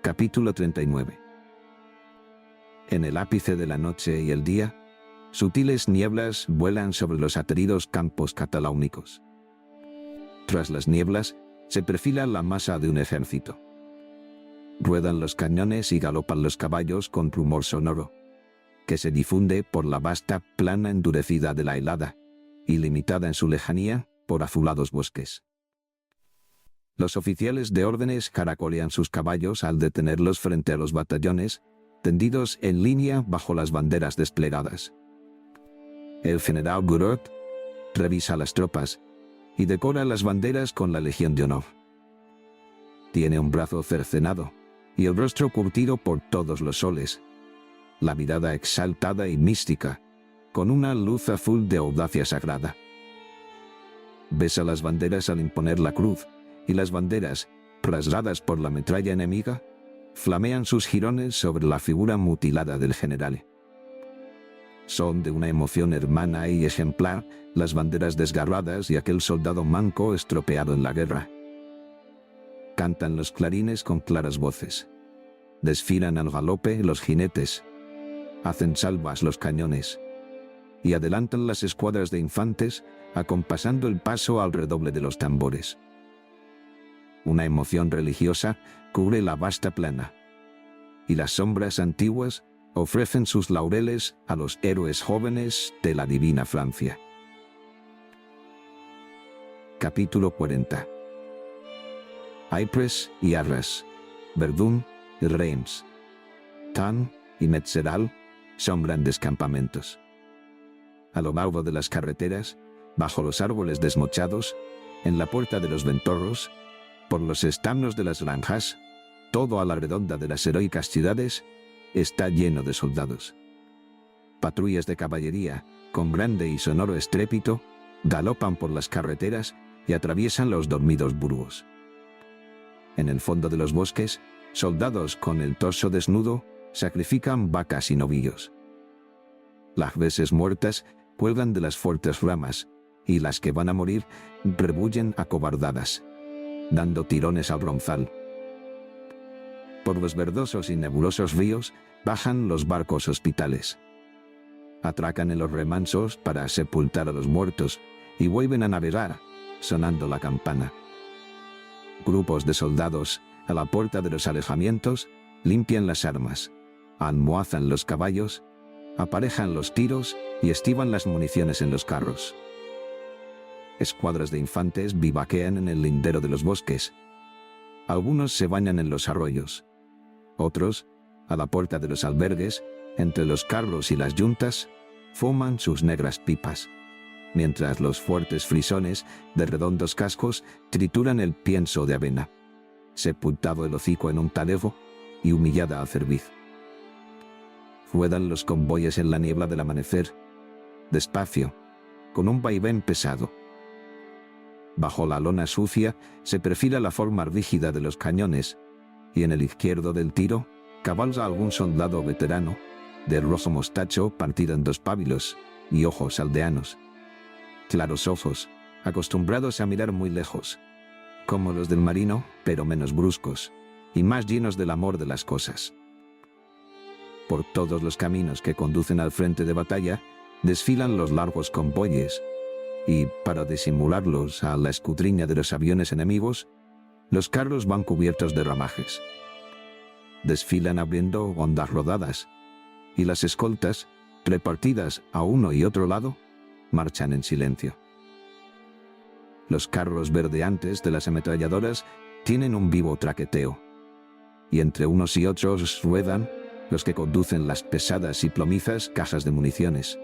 Capítulo 39. En el ápice de la noche y el día, sutiles nieblas vuelan sobre los ateridos campos cataláunicos. Tras las nieblas se perfila la masa de un ejército. Ruedan los cañones y galopan los caballos con rumor sonoro, que se difunde por la vasta plana endurecida de la helada, y limitada en su lejanía por azulados bosques. Los oficiales de órdenes caracolean sus caballos al detenerlos frente a los batallones, tendidos en línea bajo las banderas desplegadas. El general Gouraud revisa las tropas y decora las banderas con la Legión de Honor. Tiene un brazo cercenado y el rostro curtido por todos los soles, la mirada exaltada y mística, con una luz azul de audacia sagrada. Besa las banderas al imponer la cruz, y las banderas, rasgadas por la metralla enemiga, flamean sus jirones sobre la figura mutilada del general. Son de una emoción hermana y ejemplar las banderas desgarradas y aquel soldado manco estropeado en la guerra. Cantan los clarines con claras voces. Desfilan al galope los jinetes. Hacen salvas los cañones. Y adelantan las escuadras de infantes, acompasando el paso al redoble de los tambores. Una emoción religiosa cubre la vasta plana, y las sombras antiguas ofrecen sus laureles a los héroes jóvenes de la divina Francia. Capítulo 40. Ypres y Arras, Verdún y Reims, Thann y Metzeral son grandes campamentos. A lo largo de las carreteras, bajo los árboles desmochados, en la puerta de los ventorros, por los establos de las granjas, todo a la redonda de las heroicas ciudades, está lleno de soldados. Patrullas de caballería, con grande y sonoro estrépito, galopan por las carreteras y atraviesan los dormidos burgos. En el fondo de los bosques, soldados con el torso desnudo sacrifican vacas y novillos. Las reses muertas cuelgan de las fuertes ramas, y las que van a morir rebullen acobardadas, dando tirones al ronzal. Por los verdosos y nebulosos ríos bajan los barcos hospitales. Atracan en los remansos para sepultar a los muertos y vuelven a navegar, sonando la campana. Grupos de soldados, a la puerta de los alejamientos, limpian las armas, almohazan los caballos, aparejan los tiros y estiban las municiones en los carros. Escuadras de infantes vivaquean en el lindero de los bosques. Algunos se bañan en los arroyos. Otros, a la puerta de los albergues, entre los carros y las yuntas, fuman sus negras pipas. mientras los fuertes frisones de redondos cascos trituran el pienso de avena, sepultado el hocico en un talego y humillada a cerviz. Ruedan los convoyes en la niebla del amanecer, despacio, con un vaivén pesado. Bajo la lona sucia se perfila la forma rígida de los cañones, y en el izquierdo del tiro cabalga algún soldado veterano, de rojo mostacho partido en dos pábilos y ojos aldeanos. Claros ojos, acostumbrados a mirar muy lejos, como los del marino, pero menos bruscos, y más llenos del amor de las cosas. Por todos los caminos que conducen al frente de batalla, desfilan los largos convoyes, y, para disimularlos a la escudriña de los aviones enemigos, los carros van cubiertos de ramajes. Desfilan abriendo hondas rodadas, y las escoltas, repartidas a uno y otro lado, marchan en silencio. Los carros verdeantes de las ametralladoras tienen un vivo traqueteo, y entre unos y otros ruedan los que conducen las pesadas y plomizas cajas de municiones.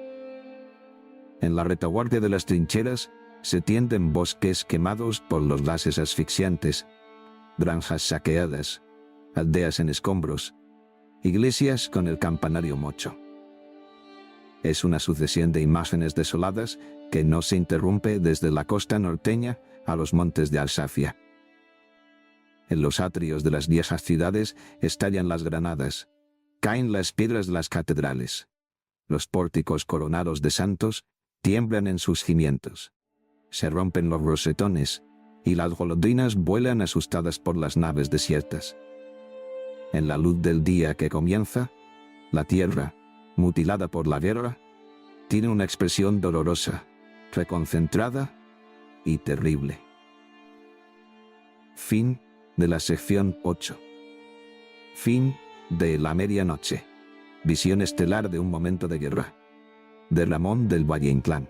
En la retaguardia de las trincheras se tienden bosques quemados por los gases asfixiantes, granjas saqueadas, aldeas en escombros, iglesias con el campanario mocho. Es una sucesión de imágenes desoladas que no se interrumpe desde la costa norteña a los montes de Alsacia. En los atrios de las viejas ciudades estallan las granadas, caen las piedras de las catedrales. Los pórticos coronados de santos tiemblan en sus cimientos. Se rompen los rosetones y las golondrinas vuelan asustadas por las naves desiertas. En la luz del día que comienza, la tierra, mutilada por la guerra, tiene una expresión dolorosa, reconcentrada y terrible. Fin de la sección 8. Fin de La Medianoche. Visión estelar de un momento de guerra. De Ramón del Valle Inclán.